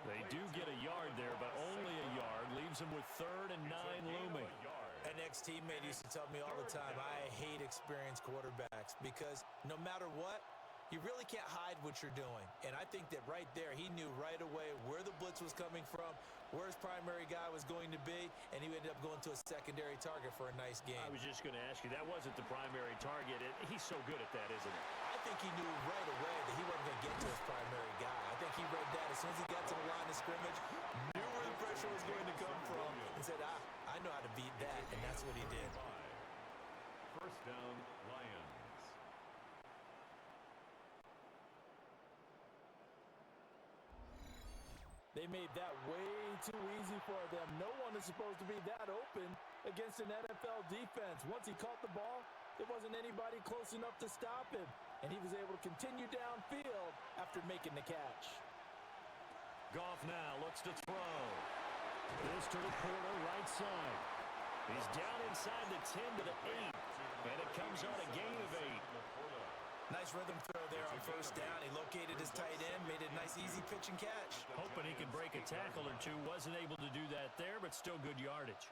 Speaker 1: They do get a yard there, but only a yard. Leaves them with 3rd and 9 looming.
Speaker 2: An ex-teammate used to tell me all the time, I hate experienced quarterbacks because no matter what, you really can't hide what you're doing. And I think that right there, he knew right away where the blitz was coming from, where his primary guy was going to be, and he ended up going to a secondary target for a nice game.
Speaker 1: I was just going to ask you, that wasn't the primary target. He's so good at that, isn't he?
Speaker 2: I think he knew right away that he wasn't going to get to his primary guy. I think he read that as soon as he got to the line of scrimmage, knew where the pressure was going to come from, and said, I know how to beat that, and that's what he did.
Speaker 3: 1st down, Lions.
Speaker 2: They made that way too easy for them. No one is supposed to be that open against an NFL defense. Once he caught the ball, there wasn't anybody close enough to stop him, and he was able to continue downfield after making the catch.
Speaker 1: Goff now looks to throw. This to the corner, right side. He's down inside the 10 to the 8, and it comes on a gain of 8.
Speaker 2: Nice rhythm throw there on 1st down. He located his tight end, made a nice easy pitch and catch.
Speaker 1: Hoping he could break a tackle or two. Wasn't able to do that there, but still good yardage.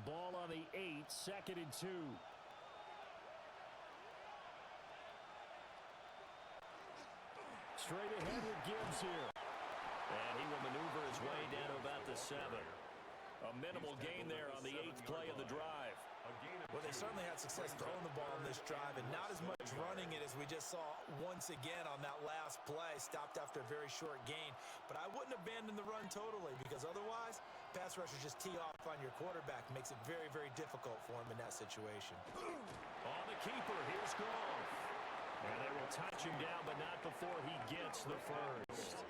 Speaker 1: Ball on the 8, 2nd and 2. Straight ahead with Gibbs here. And he will maneuver his way down to about the 7. A minimal gain there on the 8th play of the drive.
Speaker 2: Well, they certainly had success throwing the ball on this drive, and not as much running it as we just saw once again on that last play. Stopped after a very short gain. But I wouldn't abandon the run totally, because otherwise, pass rushers just tee off on your quarterback. Makes it very, very difficult for him in that situation.
Speaker 1: On the keeper, here's Goff. And they will touch him down, but not before he gets the first.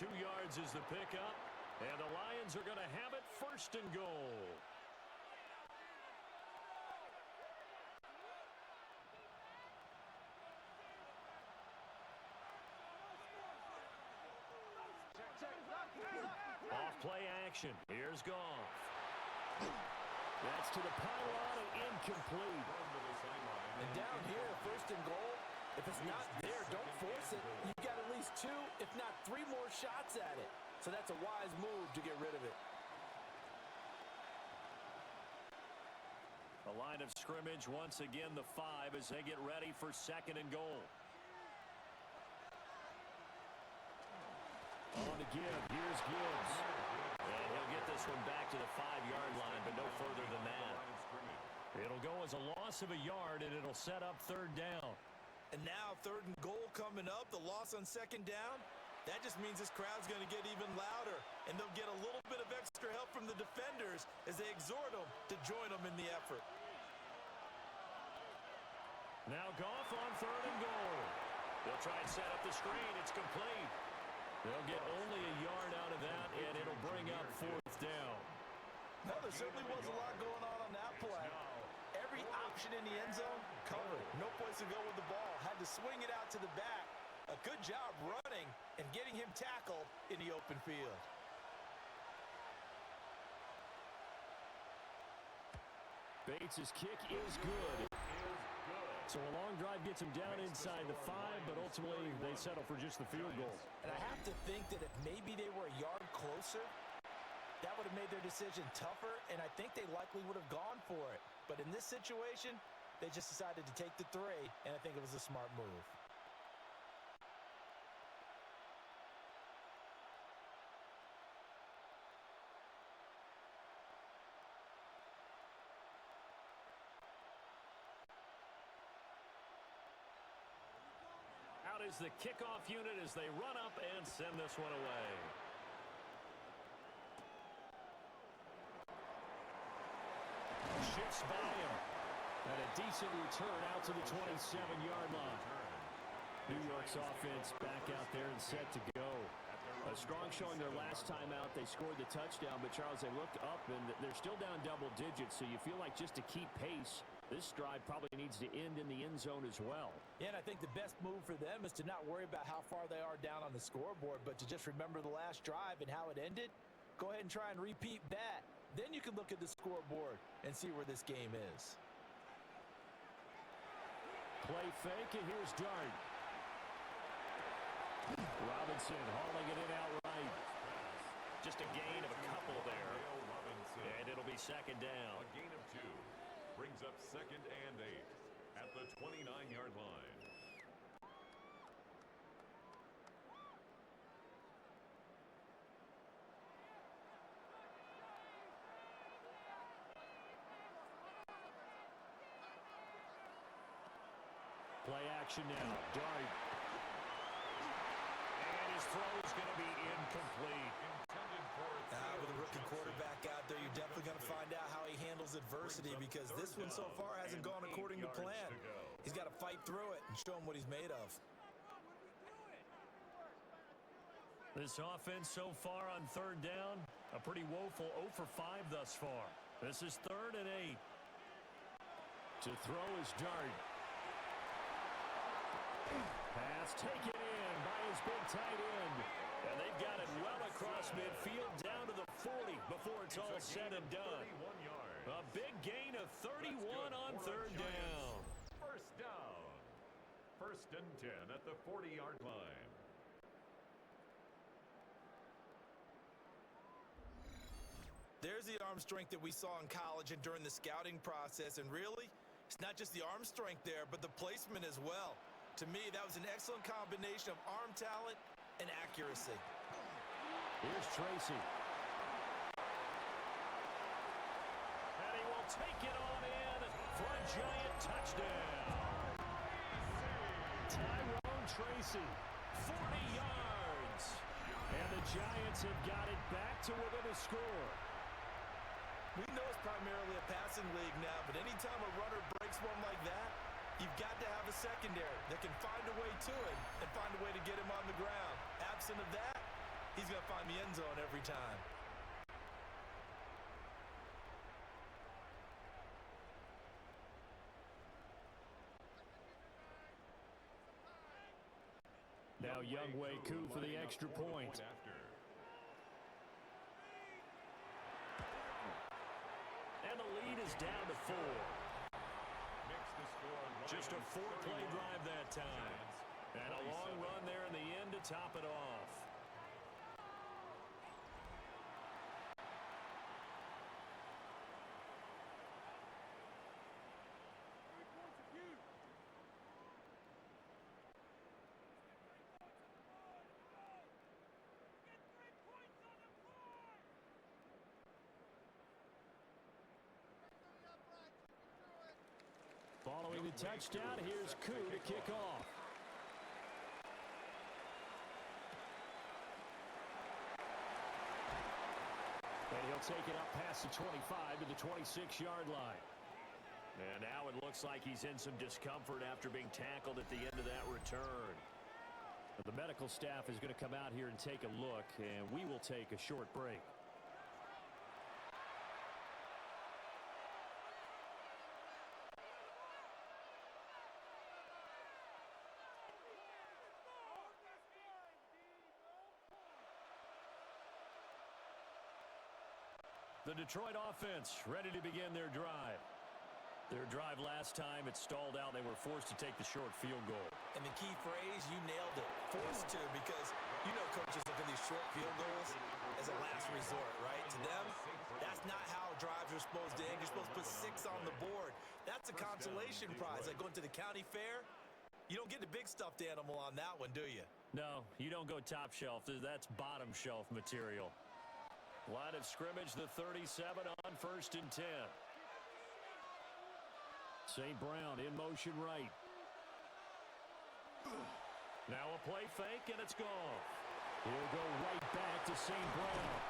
Speaker 1: 2 yards is the pickup, and the Lions are going to have it 1st and goal. Off play action. Here's Goff. That's to the pylon and incomplete.
Speaker 2: And down here, 1st and goal, if it's not there, don't force it. You've got at least 2, if not 3 more shots at it. So that's a wise move to get rid of it.
Speaker 1: The line of scrimmage, once again, the 5 as they get ready for 2nd and goal. On to Gibbs. Here's Gibbs. And he'll get this one back to the 5-yard line, but no further than that. It'll go as a loss of a yard, and it'll set up 3rd down.
Speaker 2: And now 3rd and goal coming up. The loss on 2nd down. That just means this crowd's going to get even louder, and they'll get a little bit of extra help from the defenders as they exhort them to join them in the effort.
Speaker 1: Now Goff on 3rd and goal. They'll try and set up the screen. It's complete. They'll get only a yard out of that, and it'll bring up 4th down.
Speaker 2: No, there certainly was a lot going on that play. Every option in the end zone covered. No place to go with the ball. Had to swing it out to the back. A good job running and getting him tackled in the open field.
Speaker 1: Bates' kick is good. So a long drive gets him down inside the 5, but ultimately they settle for just the field goal.
Speaker 2: And I have to think that if maybe they were a yard closer, that would have made their decision tougher, and I think they likely would have gone for it. But in this situation, they just decided to take the 3, and I think it was a smart move.
Speaker 1: Out is the kickoff unit as they run up and send this one away. shifts by him. And a decent return out to the 27-yard line. New York's offense back out there and set to go. A strong showing their last time out. They scored the touchdown, but Charles, they look up and they're still down double digits, so you feel like just to keep pace, this drive probably needs to end in the end zone as well.
Speaker 2: Yeah, and I think the best move for them is to not worry about how far they are down on the scoreboard, but to just remember the last drive and how it ended. Go ahead and try and repeat that. Then you can look at the scoreboard and see where this game is.
Speaker 1: Play fake, and here's Dart. Robinson hauling it in outright. Just a gain of a couple there. And it'll be second down.
Speaker 3: A gain of 2. Brings up second and 8 at the 29-yard line.
Speaker 1: Play action now. Dart. And his throw is going to be incomplete.
Speaker 2: With a rookie quarterback out there, you're definitely going to find out how he handles adversity, because this one so far hasn't gone according to plan. He's got to fight through it and show him what he's made of.
Speaker 1: This offense so far on third down, a pretty woeful 0 for 5 thus far. This is 3rd and 8. To throw is Dart. Pass taken in by his big tight end. And they've got it well across midfield down to the 40 before it's all said and done. A big gain of 31 on third down.
Speaker 3: First down. 1st and 10 at the 40-yard line.
Speaker 2: There's the arm strength that we saw in college and during the scouting process. And really, it's not just the arm strength there, but the placement as well. To me, that was an excellent combination of arm talent and accuracy.
Speaker 1: Here's Tracy. And he will take it on in for a giant touchdown. Tyrone Tracy, 40 yards. And the Giants have got it back to within a score.
Speaker 2: We know it's primarily a passing league now, but anytime a runner breaks one like that, you've got to have a secondary that can find a way to it and find a way to get him on the ground. Absent of that, he's going to find the end zone every time.
Speaker 1: Now Younghoe Koo for the extra point. And the lead is down to 4. Just a 4-play drive that time. And a long run there in the end to top it off. Following the touchdown, here's Koo to kick off. And he'll take it up past the 25 to the 26-yard line. And now it looks like he's in some discomfort after being tackled at the end of that return. The medical staff is going to come out here and take a look, and we will take a short break. The Detroit offense ready to begin their drive. Their drive last time, it stalled out. They were forced to take the short field goal.
Speaker 2: And the key phrase, you nailed it. Forced to, because you know coaches look at these short field goals as a last resort, right? To them, that's not how drives are supposed to end. You're supposed to put 6 on the board. That's a consolation prize. Like going to the county fair, you don't get the big stuffed animal on that one, do you?
Speaker 1: No, you don't go top shelf. That's bottom shelf material. Line of scrimmage, the 37 on 1st and 10. St. Brown in motion right. Now a play fake, and it's gone. He'll go right back to St. Brown.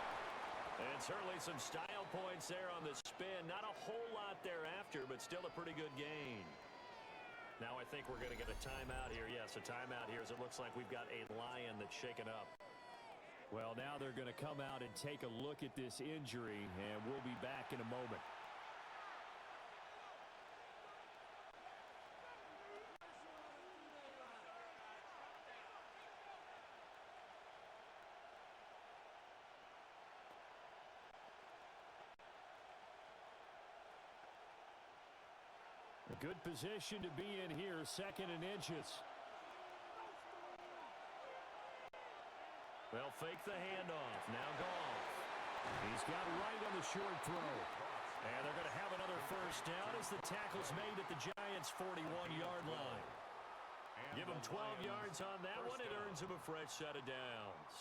Speaker 1: And certainly some style points there on the spin. Not a whole lot thereafter, but still a pretty good gain. Now I think we're going to get a timeout here. Yes, a timeout here as it looks like we've got a Lion that's shaken up. Well, now they're going to come out and take a look at this injury, and we'll be back in a moment. A good position to be in here, 2nd and inches. They'll fake the handoff. Now Goff. He's got right on the short throw. And they're going to have another first down as the tackle's made at the Giants' 41-yard line. Give him 12 yards on that one. It earns him a fresh set of downs.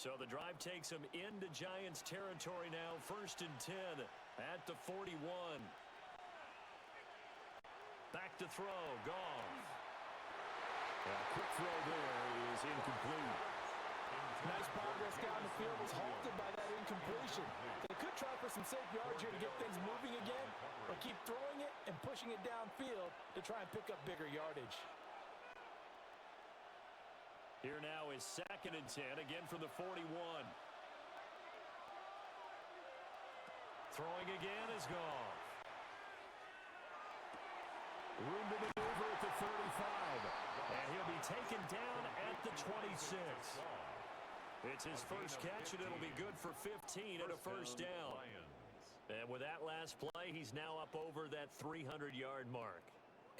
Speaker 1: So the drive takes him into Giants territory now. 1st and 10 at the 41. Back to throw. Goff. Quick throw there is incomplete.
Speaker 2: Nice progress down the field was halted by that incompletion. They could try for some safe yards here to get things moving again, or keep throwing it and pushing it downfield to try and pick up bigger yardage.
Speaker 1: Here now is 2nd and 10, again from the 41. Throwing again is Goff. Room to maneuver at the 35. And he'll be taken down at the 26. It's his first catch, and it'll be good for 15 and a first down. And with that last play, he's now up over that 300-yard mark.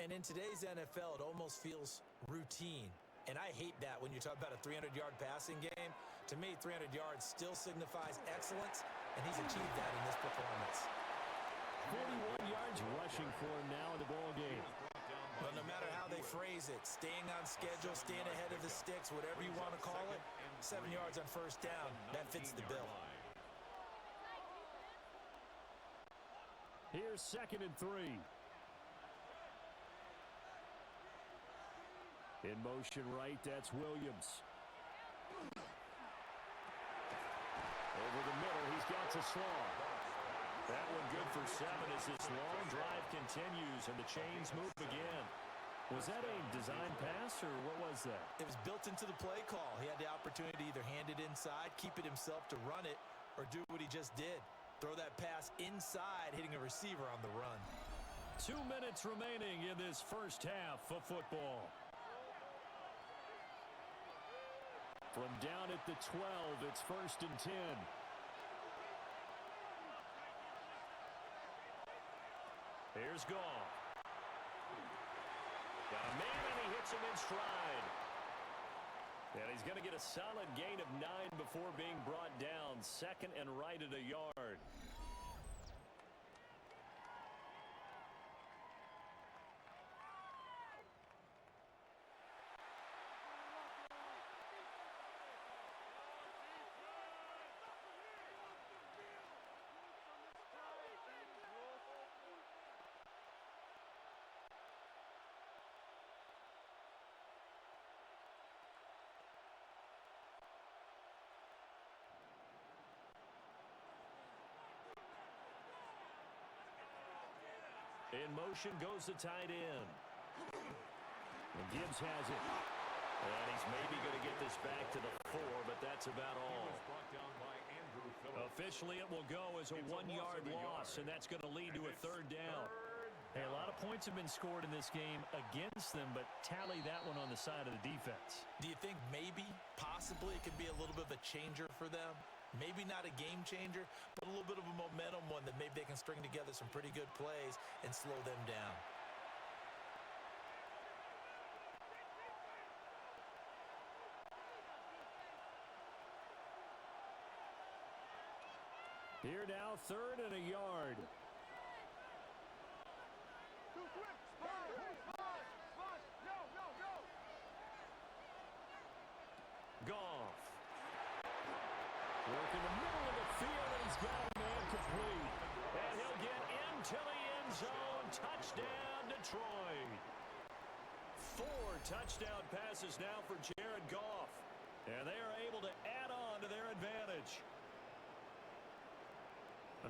Speaker 2: And in today's NFL, it almost feels routine. And I hate that when you talk about a 300-yard passing game. To me, 300 yards still signifies excellence, and he's achieved that in this performance.
Speaker 1: 41 yards rushing for him now in the ball game.
Speaker 2: Well, no matter how they phrase it, staying on schedule, staying ahead of the sticks, whatever you want to call it, 7 yards on first down, that fits the bill.
Speaker 1: Here's 2nd and 3. In motion right, that's Williams. Over the middle, he's got to Slaw. That one good for 7 as this long drive continues and the chains move again. Was that a design pass or what was that?
Speaker 2: It was built into the play call. He had the opportunity to either hand it inside, keep it himself to run it, or do what he just did. Throw that pass inside, hitting a receiver on the run.
Speaker 1: 2 minutes remaining in this first half of football. From down at the 12, it's 1st and 10. Here's Goff. Got a man, and he hits him in stride. And he's going to get a solid gain of 9 before being brought down. 2nd and right at a yard. In motion goes the tight end. And Gibbs has it. And he's maybe going to get this back to the 4, but that's about all. Officially, it will go as a 1-yard loss, and that's going to lead to a 3rd down. Hey, a lot of points have been scored in this game against them, but tally that one on the side of the defense.
Speaker 2: Do you think maybe, possibly, it could be a little bit of a changer for them? Maybe not a game changer, but a little bit of a momentum one that maybe they can string together some pretty good plays and slow them down.
Speaker 1: Here now, 3rd and a yard. Goff. Working the middle of the field, and he's got a man complete. And he'll get into the end zone. Touchdown, Detroit. 4 touchdown passes now for Jared Goff. And they are able to add on to their advantage.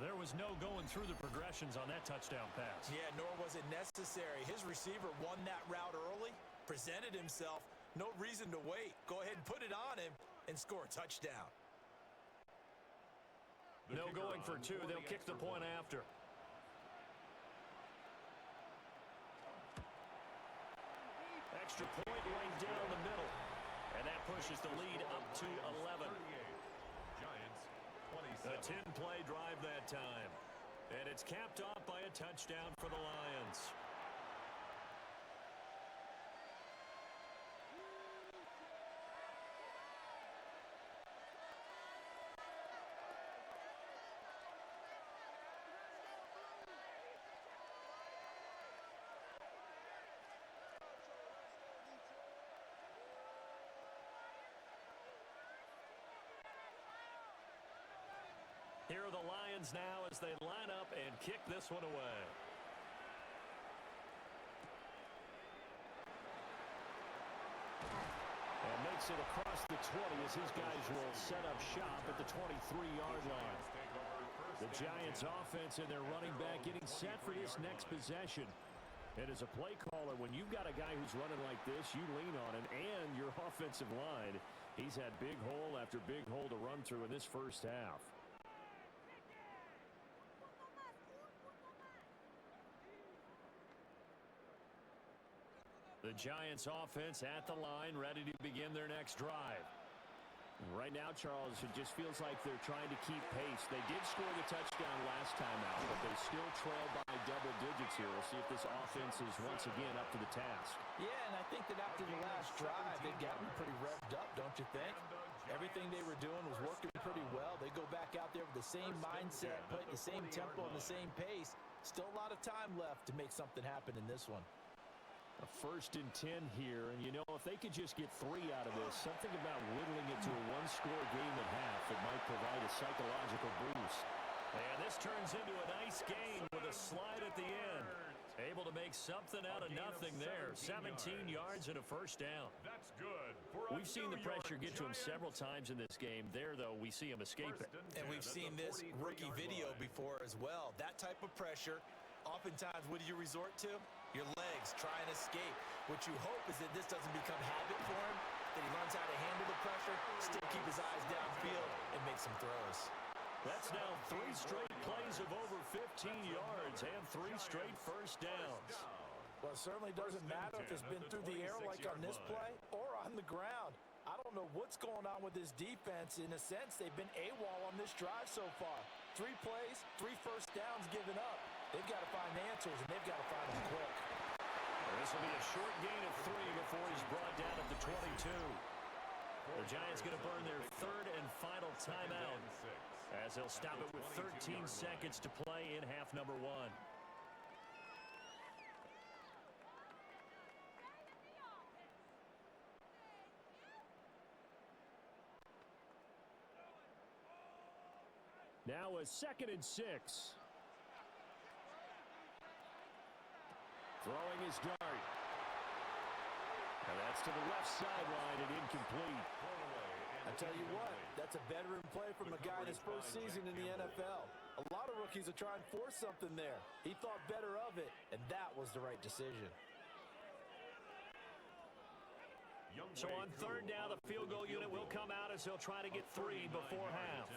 Speaker 1: There was no going through the progressions on that touchdown pass.
Speaker 2: Yeah, nor was it necessary. His receiver won that route early, presented himself. No reason to wait. Go ahead and put it on him and score a touchdown.
Speaker 1: No going for two. They'll kick the point after. Extra point right down the middle. And that pushes the lead up to 11.
Speaker 3: Giants,
Speaker 1: A
Speaker 3: 27.
Speaker 1: 10-play drive that time. And it's capped off by a touchdown for the Lions. Here are the Lions now as they line up and kick this one away. And makes it across the 20 as his guys will set up shop at the 23-yard line. The Giants offense and their running back getting set for this next possession. And as a play caller, when you've got a guy who's running like this, you lean on him and your offensive line. He's had big hole after big hole to run through in this first half. The Giants offense at the line, ready to begin their next drive. Right now, Charles, it just feels like they're trying to keep pace. They did score the touchdown last time out, but they still trail by double digits here. We'll see if this offense is once again up to the task.
Speaker 2: Yeah, and I think that after the last drive, they've gotten pretty revved up, don't you think? Everything they were doing was working pretty well. They go back out there with the same mindset, playing the same tempo and the same pace. Still a lot of time left to make something happen in this one.
Speaker 1: A 1st and 10 here, and you know, if they could just get 3 out of this, something about whittling it to a one-score game at half that might provide a psychological boost. And this turns into a nice game with a slide at the end. Able to make something out of nothing there. 17 yards and a first down.
Speaker 3: That's good.
Speaker 1: We've seen the pressure get to him several times in this game. There, though, we see him escape it.
Speaker 2: And we've seen this rookie video before as well. That type of pressure, oftentimes, what do you resort to? Your legs, try and escape. What you hope is that this doesn't become habit for him, that he learns how to handle the pressure, still keep his eyes downfield, and make some throws.
Speaker 1: That's now 3 straight plays of over 15 yards and 3 straight first downs.
Speaker 2: Well, it certainly doesn't matter if it's been through the air like on this play or on the ground. I don't know what's going on with this defense. In a sense, they've been AWOL on this drive so far. 3 plays, 3 first downs given up. They've got to find answers, and they've got to find them quick.
Speaker 1: This will be a short gain of 3 before he's brought down at the 22. The Giants going to burn their 3rd and final timeout as they'll stop it with 13 seconds to play in half number 1. Now a 2nd and 6. Throwing his dart. And that's to the left sideline and incomplete.
Speaker 2: I tell you what, that's a veteran play from a guy in his first season in the NFL. A lot of rookies are trying to force something there. He thought better of it, and that was the right decision.
Speaker 1: So on 3rd down, the field goal unit will come out as they'll try to get 3 before half.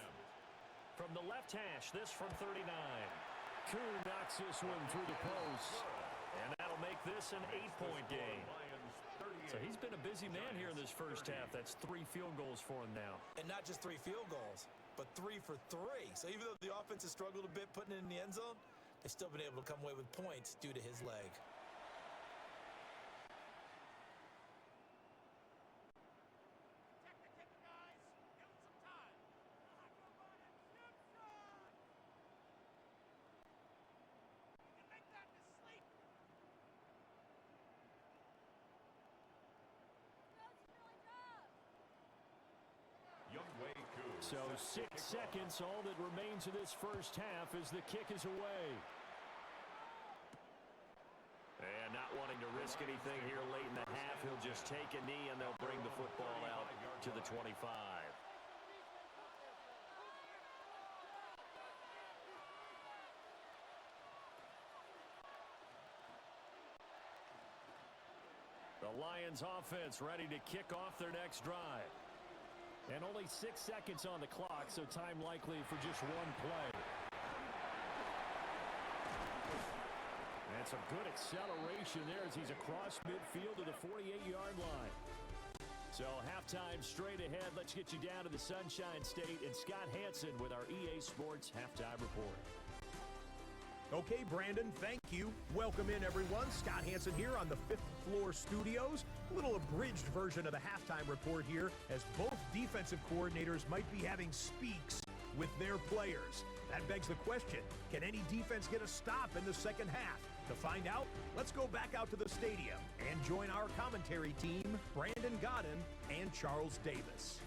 Speaker 1: From the left hash, this from 39. Koo knocks this one through the post. And that'll make this an 8-point game. So he's been a busy man here in this first half. That's 3 field goals for him now.
Speaker 2: And not just 3 field goals, but 3 for 3. So even though the offense has struggled a bit putting it in the end zone, they've still been able to come away with points due to his leg.
Speaker 1: So 6 seconds, all that remains of this first half as the kick is away. And not wanting to risk anything here late in the half, he'll just take a knee and they'll bring the football out. to the 25. The Lions offense ready to kick off their next drive. And only 6 seconds on the clock, so time likely for just one play. And some good acceleration there as he's across midfield to the 48-yard line. So halftime straight ahead. Let's get you down to the Sunshine State and Scott Hansen with our EA Sports Halftime Report.
Speaker 5: Okay, Brandon, thank you. Welcome in, everyone. Scott Hansen here on the 5th floor studios. A little abridged version of the halftime report here, as both defensive coordinators might be having speaks with their players. That begs the question, can any defense get a stop in the second half? To find out, let's go back out to the stadium and join our commentary team, Brandon Gxlden and Charles Davis.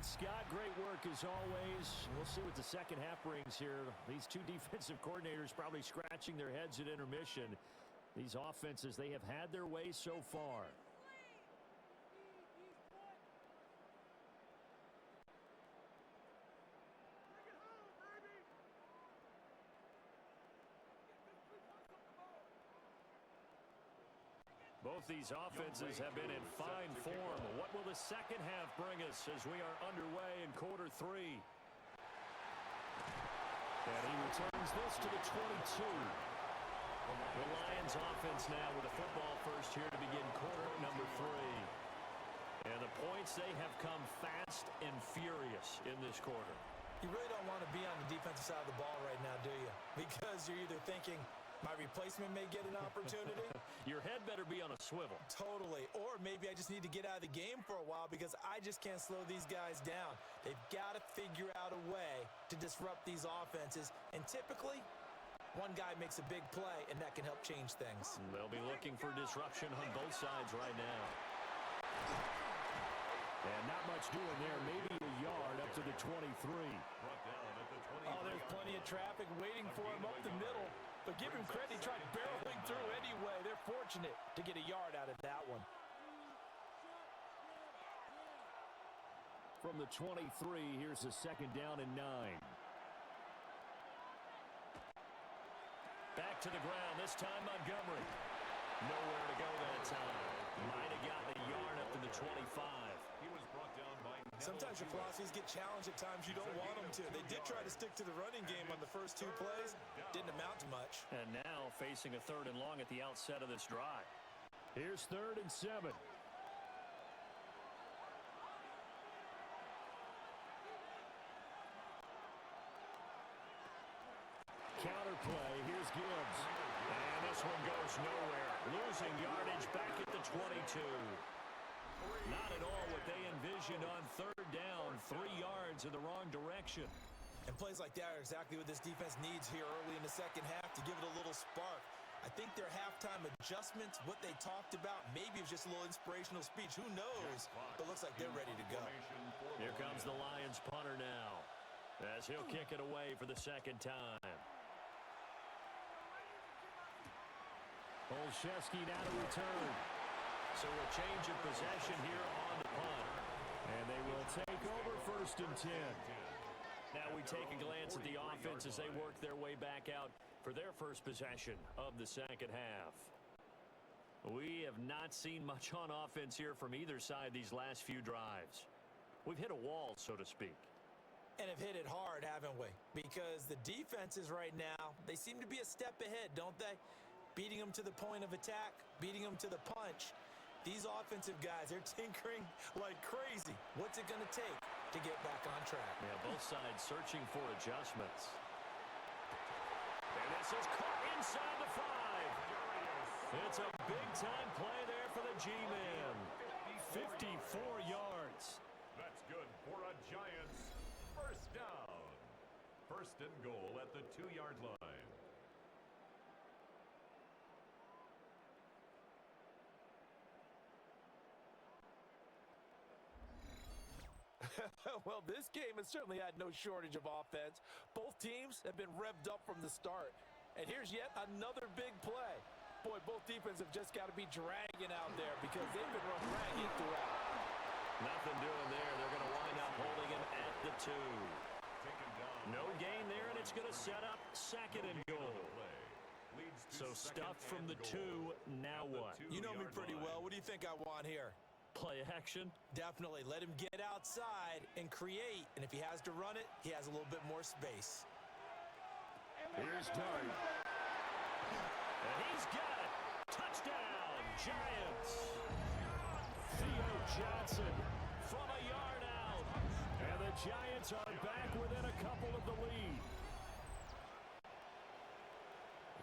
Speaker 1: Scott, great work as always. We'll see what the second half brings here. These two defensive coordinators probably scratching their heads at intermission. These offenses, they have had their way so far. Both these offenses have been in fine form. What will the second half bring us as we are underway in quarter three? And he returns this to the 22. The Lions offense now with a football first here to begin quarter number 3. And the points, they have come fast and furious in this quarter.
Speaker 2: You really don't want to be on the defensive side of the ball right now, do you? Because you're either thinking, my replacement may get an opportunity.
Speaker 1: Your head better be on a swivel. Totally.
Speaker 2: Or maybe I just need to get out of the game for a while because I just can't slow these guys down. They've got to figure out a way to disrupt these offenses. And typically, one guy makes a big play, and that can help change things.
Speaker 1: They'll be looking for disruption on both sides right now. And not much doing there. Maybe a yard up to the 23.
Speaker 2: Oh, there's plenty of traffic waiting for him up the middle. But give him credit, he tried barreling through anyway. They're fortunate to get a yard out of that one.
Speaker 1: From the 23, here's a second down and 9. Back to the ground, this time Montgomery. Nowhere to go that time. Might have gotten a yard up to the 25.
Speaker 3: He was brought down by...
Speaker 2: Sometimes your philosophies get challenged at times you don't want them to. They did try to stick to the running game on the first 2 plays. Didn't amount to much.
Speaker 1: And now facing a 3rd and long at the outset of this drive. Here's 3rd and 7. Counter play. Here's Gibbs. And this one goes nowhere. Losing yardage back at the 22. Not at all what they envisioned on 3rd down. 3 yards in the wrong direction.
Speaker 2: And plays like that are exactly what this defense needs here early in the second half to give it a little spark. I think their halftime adjustments, what they talked about, maybe it was just a little inspirational speech. Who knows? But it looks like they're ready to go.
Speaker 1: Here comes the Lions punter now, as he'll kick it away for the second time. Olszewski now to return. So a change of possession here on the punt. And they will take over 1st and 10. Now we take a glance at the offense as they work their way back out for their first possession of the second half. We have not seen much on offense here from either side these last few drives. We've hit a wall, so to speak.
Speaker 2: And have hit it hard, haven't we? Because the defenses right now, they seem to be a step ahead, don't they? Beating them to the point of attack, beating them to the punch. These offensive guys, they're tinkering like crazy. What's it going to take to get back on track?
Speaker 1: Yeah, both sides searching for adjustments. And this is caught inside the 5. It's a big-time play there for the G-Man. 54 yards.
Speaker 3: That's good for a Giants first down. 1st and goal at the 2-yard line.
Speaker 2: Well, this game has certainly had no shortage of offense. Both teams have been revved up from the start. And here's yet another big play. Boy, both defenses have just got to be dragging out there because they've been run ragged throughout.
Speaker 1: Nothing doing there. They're going to wind up holding him at the 2. No gain there, and it's going to set up second and goal. So stuffed from the 2. Now what?
Speaker 2: You know me pretty well. What do you think I want here?
Speaker 1: Play action.
Speaker 2: Definitely. Let him get outside and create. And if he has to run it, he has a little bit more space.
Speaker 1: Here's Dart. And he's got it. Touchdown, Giants. Theo Johnson from a yard out. And the Giants are back within a couple of the lead.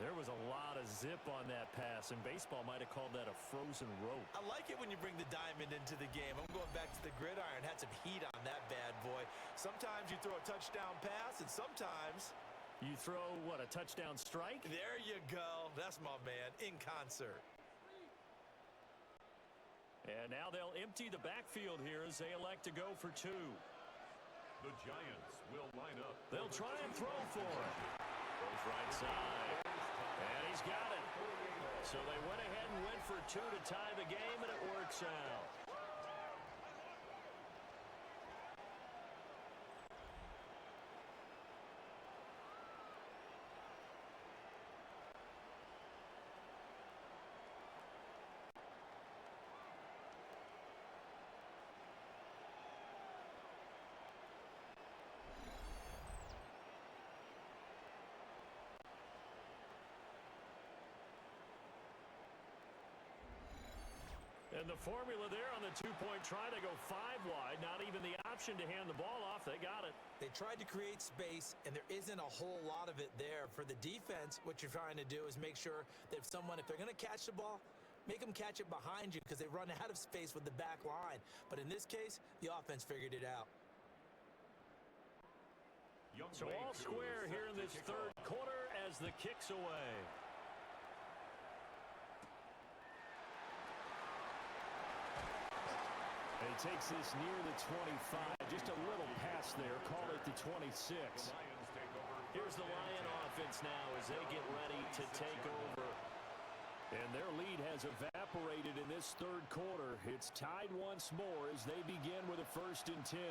Speaker 1: There was a lot of zip on that pass, and baseball might have called that a frozen rope.
Speaker 2: I like it when you bring the diamond into the game. I'm going back to the gridiron. Had some heat on that bad boy. Sometimes you throw a touchdown pass, and sometimes
Speaker 1: you throw, what, a touchdown strike?
Speaker 2: There you go. That's my man, in concert.
Speaker 1: And now they'll empty the backfield here as they elect to go for 2.
Speaker 3: The Giants will line up.
Speaker 1: They'll try and throw for it. Goes right side. And he's got it. So they went ahead and went for 2 to tie the game, and it works out. And the formula there on the two-point try, they go 5 wide. Not even the option to hand the ball off. They got it.
Speaker 2: They tried to create space, and there isn't a whole lot of it there. For the defense, what you're trying to do is make sure that if they're going to catch the ball, make them catch it behind you because they run out of space with the back line. But in this case, the offense figured it out.
Speaker 1: So all square here in this third quarter as the kick's away. And he takes this near the 25. Just a little pass there. Call it the 26. Here's the Lion offense now as they get ready to take over. And their lead has evaporated in this third quarter. It's tied once more as they begin with a 1st and 10.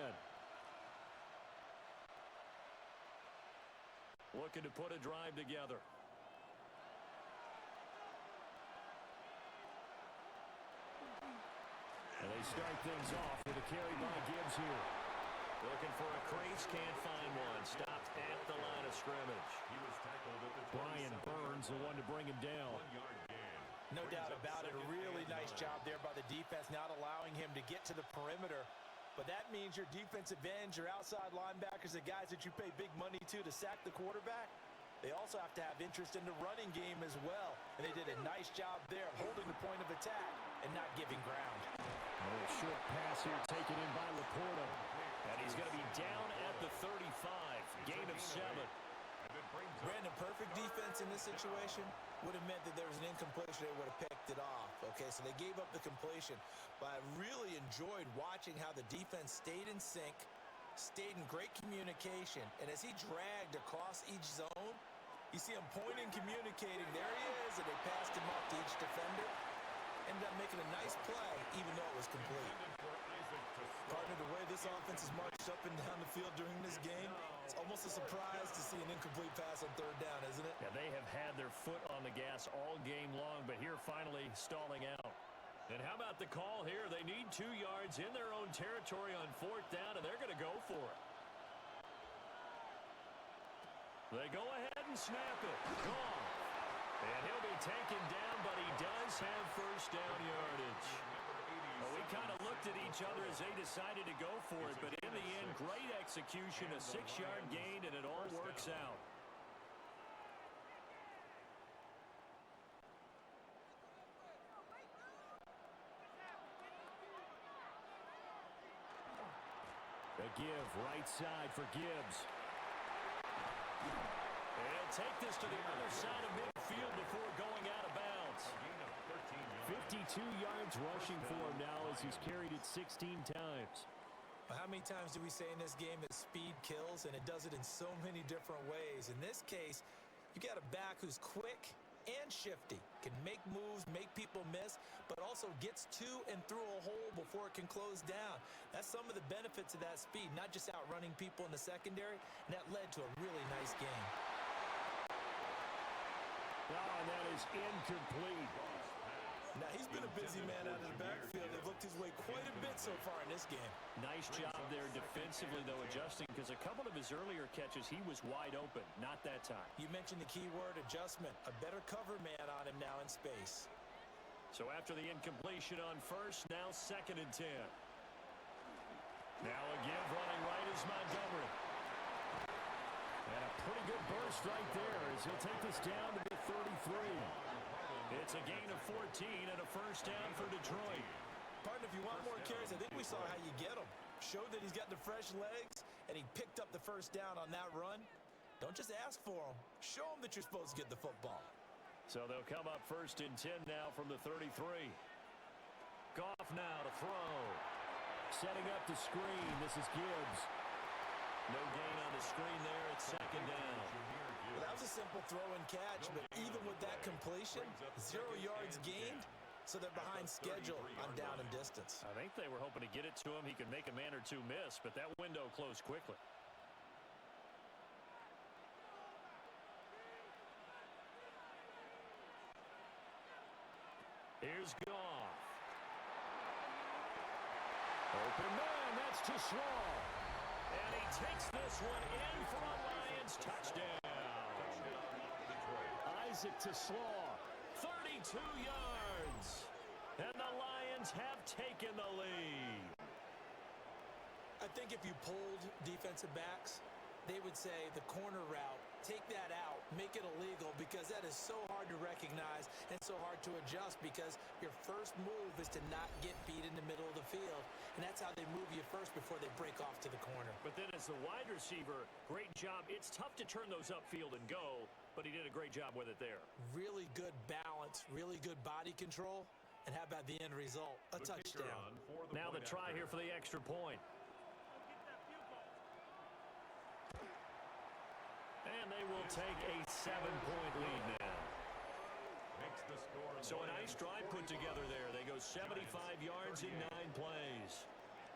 Speaker 1: Looking to put a drive together. And they start things off with a carry by Gibbs here. Looking for a crease, can't find one. Stopped at the line of scrimmage.
Speaker 3: He was tackled at the
Speaker 1: Brian Burns, the one to bring him down.
Speaker 3: 1 yard gain.
Speaker 2: No doubt about it. A really nice job there by the defense, not allowing him to get to the perimeter. But that means your defensive ends, your outside linebackers, the guys that you pay big money to sack the quarterback, they also have to have interest in the running game as well. And they did a nice job there holding the point of attack and not giving ground.
Speaker 1: A short pass here taken in by Laporta. And he's going to be down at the 35. Gain of 7.
Speaker 2: Brandon, perfect defense in this situation would have meant that there was an incompletion. They would have picked it off. Okay, so they gave up the completion. But I really enjoyed watching how the defense stayed in sync, stayed in great communication. And as he dragged across each zone, you see him pointing, communicating. There he is, and they passed him off to each defender. Ended up making a nice play, even though it was complete. Partner, the way this offense has marched up and down the field during this game, it's almost a surprise to see an incomplete pass on 3rd down, isn't it?
Speaker 1: Yeah, they have had their foot on the gas all game long, but here finally stalling out. And how about the call here? They need 2 yards in their own territory on 4th down, and they're going to go for it. They go ahead and snap it. Gone. And he'll be taken down, but he does have 1st down yardage. Well, we kind of looked at each other as they decided to go for it, but in the end, great execution, a 6-yard gain, and it all works out. A give, right side for Gibbs. And he'll take this to the other side of midfield before going out of bounds. 52 yards rushing for him now as he's carried it 16 times.
Speaker 2: How many times do we say in this game that speed kills, and it does it in so many different ways? In this case, you got a back who's quick and shifty, can make moves, make people miss, but also gets to and through a hole before it can close down. That's some of the benefits of that speed, not just outrunning people in the secondary, and that led to a really nice game.
Speaker 1: Oh, and that is incomplete.
Speaker 2: Now, he's been a busy man out of the backfield. They've looked his way quite a bit so far in this game.
Speaker 1: Nice job there defensively, though, adjusting, because a couple of his earlier catches, he was wide open. Not that time.
Speaker 2: You mentioned the key word, adjustment. A better cover man on him now in space.
Speaker 1: So after the incompletion on first, now 2nd and 10. Now a give running right is Montgomery. And a pretty good burst right there as he'll take this down to the 33. It's a gain of 14 and a first down for Detroit.
Speaker 2: Partner, if you want more carries, I think we saw how you get them. Showed that he's got the fresh legs, and he picked up the first down on that run. Don't just ask for them. Show them that you're supposed to get the football.
Speaker 1: So they'll come up 1st and 10 now from the 33. Goff now to throw. Setting up the screen. This is Gibbs. No gain on the screen there. It's 2nd down.
Speaker 2: Well, that was a simple throw and catch, but even with that completion, 0 yards gained, so they're behind schedule on down and distance.
Speaker 1: I think they were hoping to get it to him. He could make a man or two miss, but that window closed quickly. Here's Goff. Open man, that's too small. And he takes this one in for a Lions touchdown. Isaac to Slaw, 32 yards. And the Lions have taken the lead.
Speaker 2: I think if you polled defensive backs, they would say the corner route, take that out, make it illegal, because that is so hard to recognize and so hard to adjust, because your first move is to not get beat in the middle of the field, and that's how they move you first before they break off to the corner.
Speaker 1: But then as the wide receiver, great job. It's tough to turn those upfield and go, but he did a great job with it there.
Speaker 2: Really good balance, really good body control, and how about the end result? A touchdown.
Speaker 1: Now the try here for the extra point. And they will take a 7-point lead now. So a nice drive put together there. They go 75 yards in 9 plays.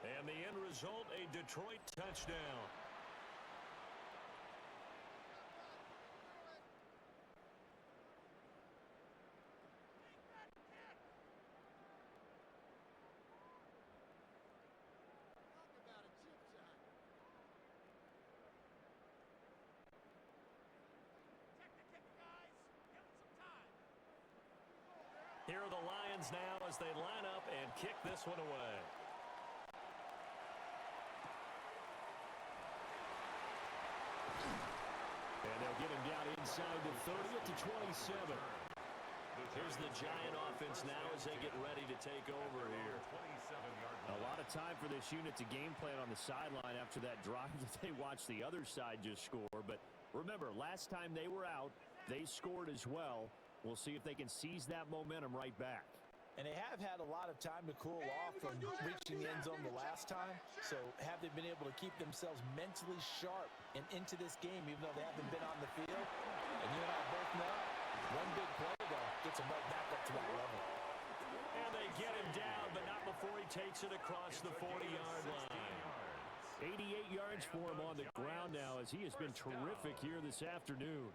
Speaker 1: And the end result, a Detroit touchdown. Here are the Lions now as they line up and kick this one away. And they'll get him down inside the 30 at the 27. Here's the Giant offense now as they get ready to take over here. A lot of time for this unit to game plan on the sideline after that drive that they watched the other side just score. But remember, last time they were out, they scored as well. We'll see if they can seize that momentum right back.
Speaker 2: And they have had a lot of time to cool off from reaching the end zone the last time. So have they been able to keep themselves mentally sharp and into this game, even though they haven't been on the field? And you and I both know, one big play, though, gets them right back up to that level.
Speaker 1: And they get him down, but not before he takes it across the 40-yard line. 88 yards for him on the ground now as he has been terrific here this afternoon.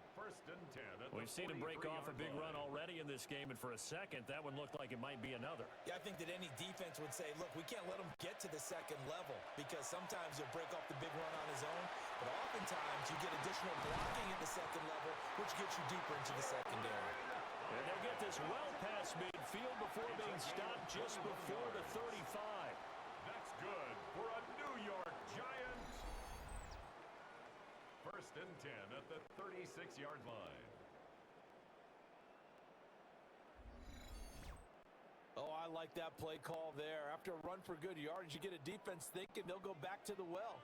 Speaker 1: We've seen him break off a big run already in this game, and for a second, that one looked like it might be another.
Speaker 2: Yeah, I think that any defense would say, look, we can't let him get to the second level, because sometimes he'll break off the big run on his own, but oftentimes you get additional blocking at the second level, which gets you deeper into the secondary.
Speaker 1: And they'll get this well past midfield before being stopped just before the 35.
Speaker 3: That's good for a New York Giant. 1st and 10 at the 36-yard line.
Speaker 2: Oh, I like that play call there. After a run for good yardage, you get a defense thinking they'll go back to the well.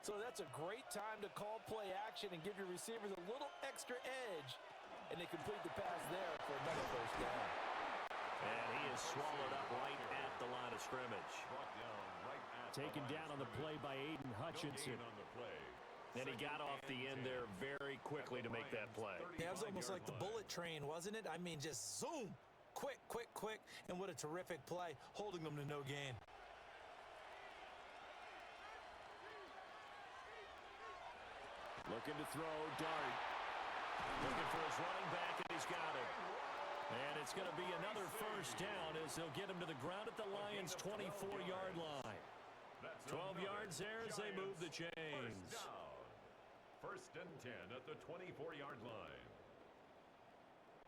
Speaker 2: So that's a great time to call play action and give your receivers a little extra edge. And they complete the pass there for another first down.
Speaker 1: And he is swallowed up right at the line of scrimmage. taken down on the play by Aiden Hutchinson.
Speaker 3: On the play.
Speaker 1: And he got off the end there very quickly to make that play.
Speaker 2: Yeah, it was almost like the bullet train, wasn't it? I mean, just zoom. Quick, quick, quick. And what a terrific play, holding them to no gain.
Speaker 1: Looking to throw, Dart. Looking for his running back, and he's got it. And it's going to be another first down as they'll get him to the ground at the Lions' 24-yard line. 12 yards there as they move the chains.
Speaker 3: First and 10 at the 24-yard line.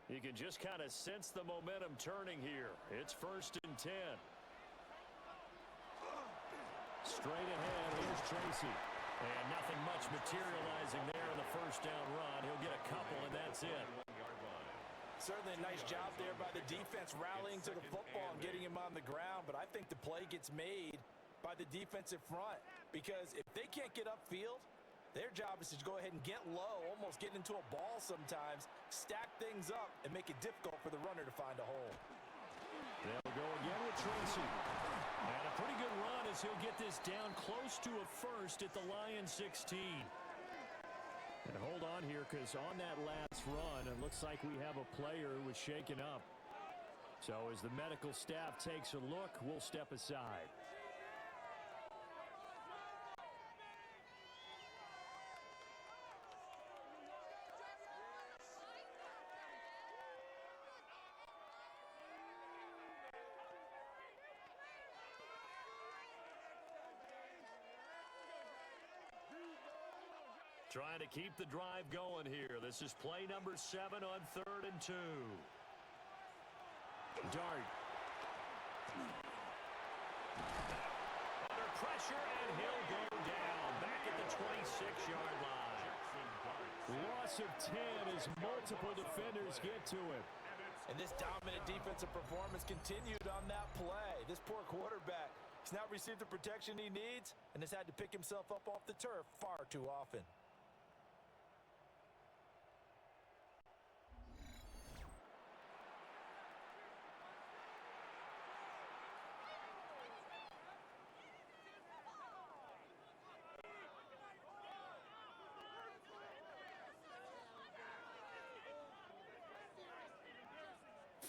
Speaker 1: You can just kind of sense the momentum turning here. It's first and 10. Straight ahead, here's Tracy. And nothing much materializing there in the first down run. He'll get a couple, and that's it.
Speaker 2: Certainly a nice job there by the defense rallying to the football and getting him on the ground. But I think the play gets made by the defensive front, because if they can't get upfield, their job is to go ahead and get low, almost get into a ball sometimes, stack things up, and make it difficult for the runner to find a hole.
Speaker 1: They'll go again with Tracy. And a pretty good run as he'll get this down close to a first at the Lions 16. And hold on here, because on that last run, it looks like we have a player who was shaken up. So as the medical staff takes a look, we'll step aside. Trying to keep the drive going here. This is play number 7 on 3rd and 2. Dart. Under pressure, and he'll go down. Back at the 26-yard line. Loss of 10 as multiple defenders get to him.
Speaker 2: And this dominant defensive performance continued on that play. This poor quarterback has not received the protection he needs and has had to pick himself up off the turf far too often.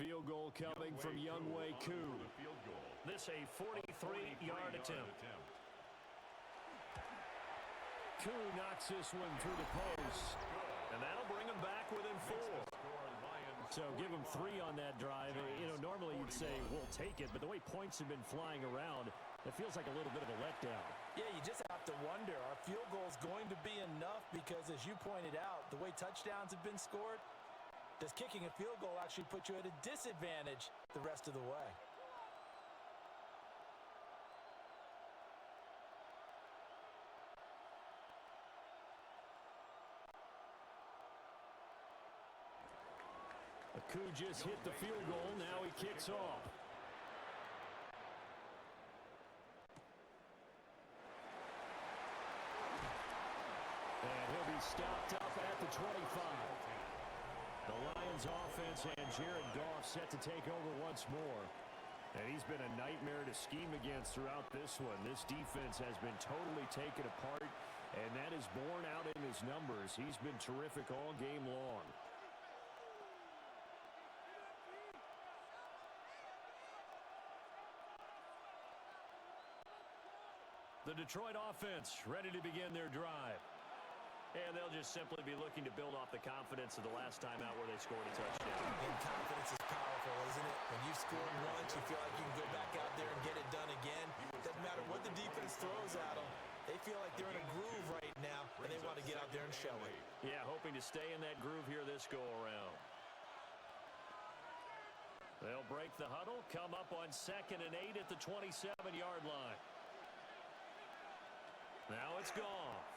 Speaker 1: Field goal coming from Younghoe Koo. This a 43-yard attempt. Koo knocks this one through the post. And that'll bring him back within 4. So give him 3 on that drive. You know, normally you'd say, we'll take it. But the way points have been flying around, it feels like a little bit of a letdown.
Speaker 2: Yeah, you just have to wonder, are field goals going to be enough? Because as you pointed out, the way touchdowns have been scored, does kicking a field goal actually put you at a disadvantage the rest of the way?
Speaker 1: Koo just hit the field goal. Now he kicks off. And he'll be stopped up at the 25. The Lions offense and Jared Goff set to take over once more. And he's been a nightmare to scheme against throughout this one. This defense has been totally taken apart, and that is borne out in his numbers. He's been terrific all game long. The Detroit offense ready to begin their drive. And they'll just simply be looking to build off the confidence of the last time out where they scored a touchdown.
Speaker 2: And confidence is powerful, isn't it? When you've scored once, you feel like you can go back out there and get it done again. Doesn't matter what the defense throws at them. They feel like they're in a groove right now, and they want to get out there and show it.
Speaker 1: Yeah, hoping to stay in that groove here this go-around. They'll break the huddle, come up on 2nd and 8 at the 27-yard line. Now it's Goff.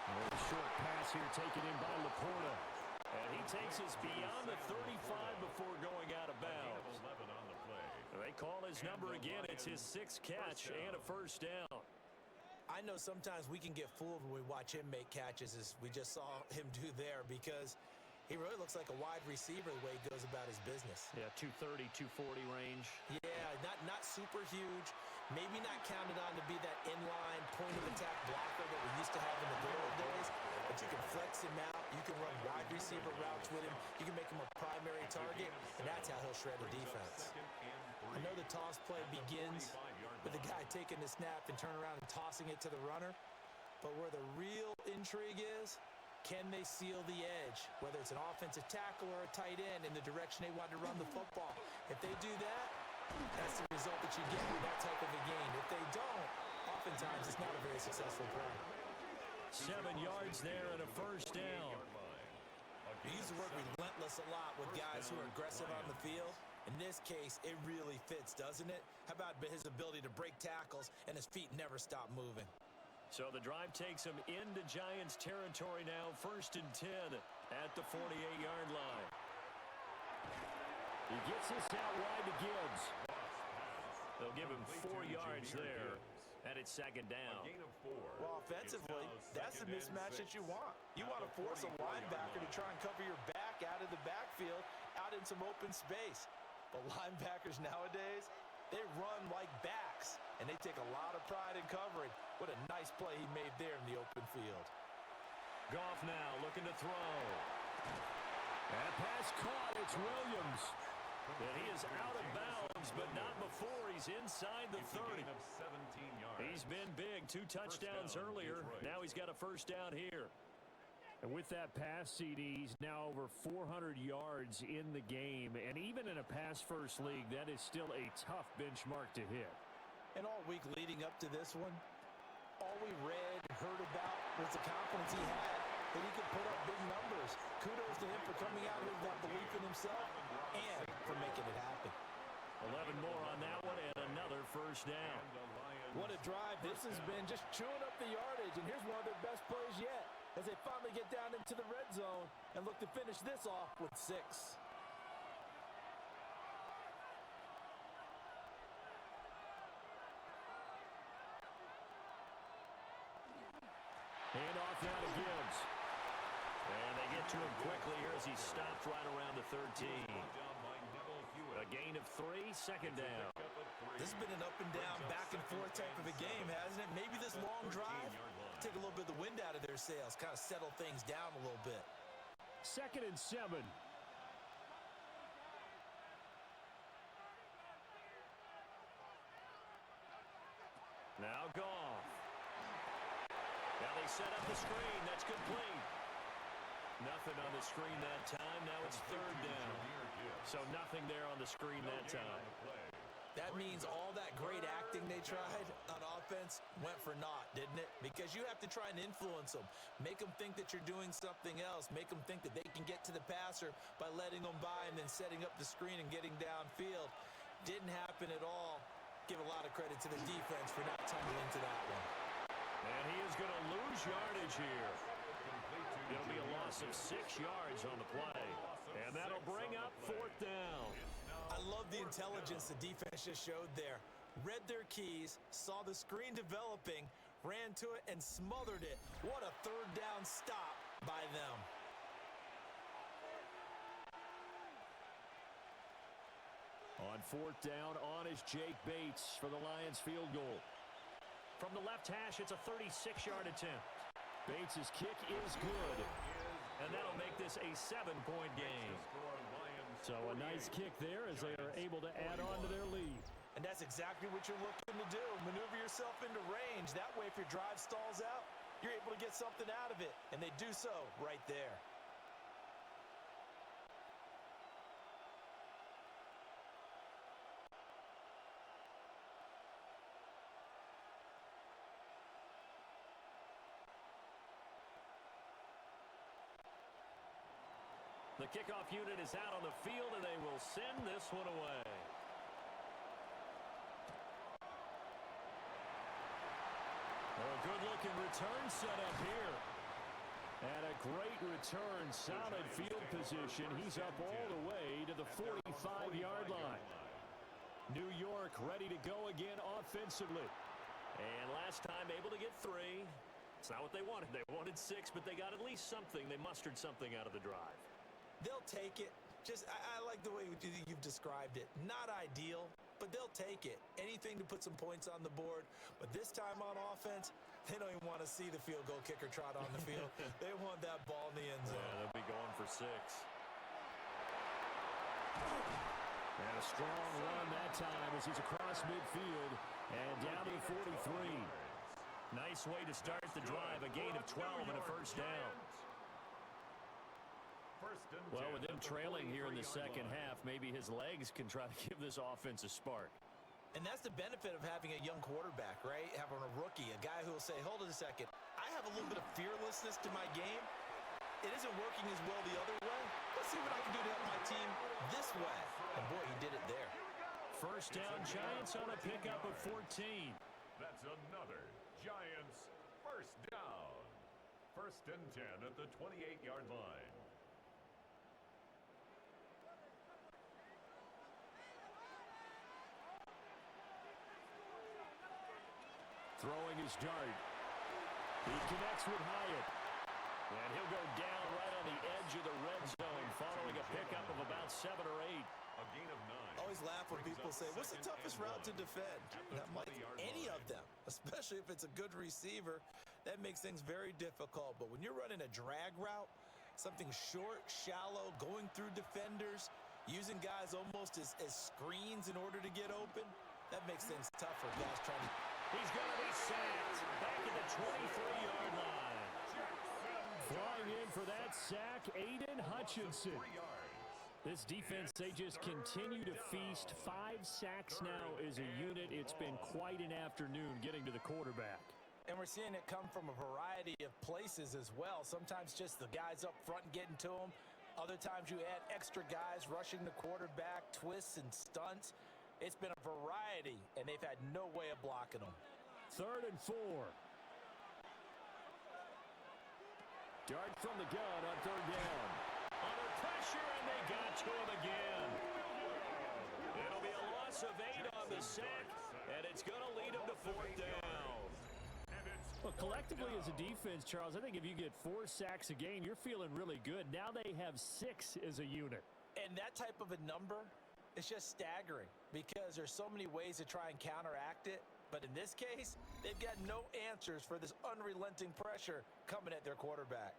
Speaker 1: A short pass here taken in by Laporta. And he takes us beyond the 35 before going out of bounds. They call his number again. It's his 6th catch and a first down.
Speaker 2: I know sometimes we can get fooled when we watch him make catches, as we just saw him do there, because he really looks like a wide receiver the way he goes about his business.
Speaker 1: Yeah, 230, 240 range.
Speaker 2: Yeah, not super huge, Maybe not counted on to be that inline point-of-attack blocker that we used to have in the good old days, but you can flex him out. You can run wide receiver routes with him. You can make him a primary target, and that's how he'll shred a defense. I know the toss play begins with the guy taking the snap and turning around and tossing it to the runner, but where the real intrigue is, can they seal the edge, whether it's an offensive tackle or a tight end in the direction they want to run the football? If they do that, that's the result that you get with that type of a game. If they don't, oftentimes it's not a very successful play.
Speaker 1: 7 yards there and a first down.
Speaker 2: We use the word relentless a lot with guys who are aggressive on the field. In this case, it really fits, doesn't it? How about his ability to break tackles and his feet never stop moving?
Speaker 1: So the drive takes him into Giants territory now, 1st and 10 at the 48-yard line. He gets this out wide to Gibbs. They'll give him 4 yards there, and it's 2nd down.
Speaker 2: Well, offensively, that's the mismatch that you want. You want to force a linebacker to try and cover your back out of the backfield, out in some open space. But linebackers nowadays, they run like backs, and they take a lot of pride in covering. What a nice play he made there in the open field.
Speaker 1: Goff now looking to throw. That pass caught. It's Williams. And he is out of bounds, but not before he's inside the 30. He's been big. 2 touchdowns earlier. Now he's got a first down here.
Speaker 6: And with that pass, CD, he's now over 400 yards in the game. And even in a pass-first league, that is still a tough benchmark to hit.
Speaker 2: And all week leading up to this one, all we read and heard about was the confidence he had that he could put up big numbers. Kudos to him for coming out with that belief in himself and for making it happen.
Speaker 1: 11 more on that one and another first down.
Speaker 2: What a drive this has been, just chewing up the yardage. And here's one of their best plays yet as they finally get down into the red zone and look to finish this off with 6.
Speaker 1: Hand off now to Gibbs. And they get to him quickly here as he stopped right around the 13. A gain of 3, 2nd down.
Speaker 2: This has been an up and down, back and forth type of a game, hasn't it? Maybe this long drive, take a little bit of the wind out of their sails, kind of settle things down a little bit.
Speaker 6: 2nd and 7.
Speaker 1: Now Goff. Now they set up the screen. That's complete. Nothing on the screen that time. Now it's 3rd down. So nothing there on the screen that time.
Speaker 2: That means all that great acting they tried on offense went for naught, didn't it? Because you have to try and influence them. Make them think that you're doing something else. Make them think that they can get to the passer by letting them by and then setting up the screen and getting downfield. Didn't happen at all. Give a lot of credit to the defense for not tumbling to that one.
Speaker 1: And he is going to lose yardage here. It'll be a loss of 6 yards on the play. And that'll bring up 4th down.
Speaker 2: I love the intelligence the defense just showed there. Read their keys, saw the screen developing, ran to it, and smothered it. What a 3rd down stop by them.
Speaker 1: On 4th down, on is Jake Bates for the Lions field goal. From the left hash, it's a 36-yard attempt. Bates' kick is good. And that'll make this a 7-point game.
Speaker 6: So a nice kick there as they are able to add on to their lead.
Speaker 2: And that's exactly what you're looking to do. Maneuver yourself into range. That way, if your drive stalls out, you're able to get something out of it. And they do so right there.
Speaker 1: The kickoff unit is out on the field, and they will send this one away. A good-looking return set up here. And a great return, solid field position. He's up all the way to the 45-yard line. New York ready to go again offensively. And last time able to get 3. It's not what they wanted. They wanted 6, but they got at least something. They mustered something out of the drive.
Speaker 2: They'll take it. I like the way you've described it. Not ideal, but they'll take it. Anything to put some points on the board. But this time on offense, they don't even want to see the field goal kicker trot on the field. They want that ball in the end zone.
Speaker 6: Yeah, they'll be going for 6. And a strong run that time as he's across midfield and down to the 43. Nice way to start the drive. A gain of 12 and a first down. Well, with them trailing here in the second half, maybe his legs can try to give this offense a spark.
Speaker 2: And that's the benefit of having a young quarterback, right? Having a rookie, a guy who will say, hold it a second, I have a little bit of fearlessness to my game. It isn't working as well the other way. Let's see what I can do to help my team this way. And boy, he did it there.
Speaker 6: First down, Giants on a pickup of 14.
Speaker 3: That's another Giants first down. First and 10 at the 28-yard line.
Speaker 6: Throwing his dart. He connects with Hyatt. And he'll go down right on the edge of the red zone following a pickup of about 7 or 8.
Speaker 3: A gain of 9.
Speaker 2: Always laugh when people say, what's the toughest route to defend? That might be any of them, especially if it's a good receiver. That makes things very difficult. But when you're running a drag route, something short, shallow, going through defenders, using guys almost as screens in order to get open, that makes things tough for guys trying to...
Speaker 6: He's going to be sacked back at the 23-yard line. Flying in for that sack, Aiden Hutchinson. This defense, they just continue to feast. 5 sacks now as a unit. It's been quite an afternoon getting to the quarterback.
Speaker 2: And we're seeing it come from a variety of places as well. Sometimes just the guys up front getting to him. Other times you add extra guys rushing the quarterback, twists and stunts. It's been a variety, and they've had no way of blocking them.
Speaker 6: 3rd and 4. Dart from the gun on 3rd down. Under pressure, and they got to him again. It'll be a loss of 8 on the sack, and it's going to lead them to 4th down. Well, collectively as a defense, Charles, I think if you get 4 sacks a game, you're feeling really good. Now they have 6 as a unit.
Speaker 2: And that type of a number, it's just staggering because there's so many ways to try and counteract it. But in this case, they've got no answers for this unrelenting pressure coming at their quarterback.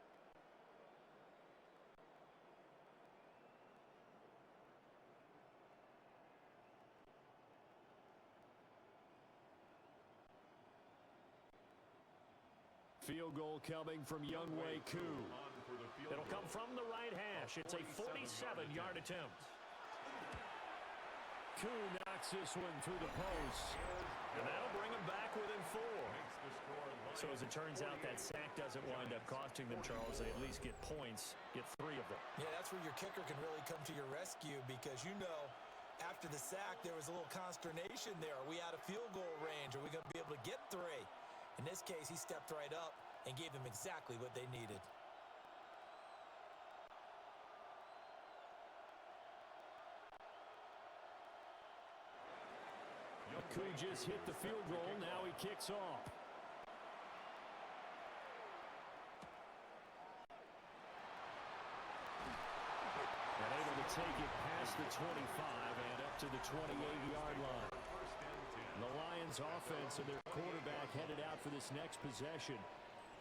Speaker 6: Field goal coming from Younghoe Koo. It'll come from the right hash. It's a 47-yard attempt. Koo knocks this one through the post. And that'll bring him back within 4. So as it turns out, that sack doesn't wind up costing them, Charles. They at least get points, get 3 of them.
Speaker 2: Yeah, that's where your kicker can really come to your rescue because, you know, after the sack, there was a little consternation there. Are we out of field goal range? Are we going to be able to get 3? In this case, he stepped right up and gave them exactly what they needed.
Speaker 6: Koo just hit the field goal. Now he kicks off. And able to take it past the 25 and up to the 28-yard line. The Lions offense and their quarterback headed out for this next possession.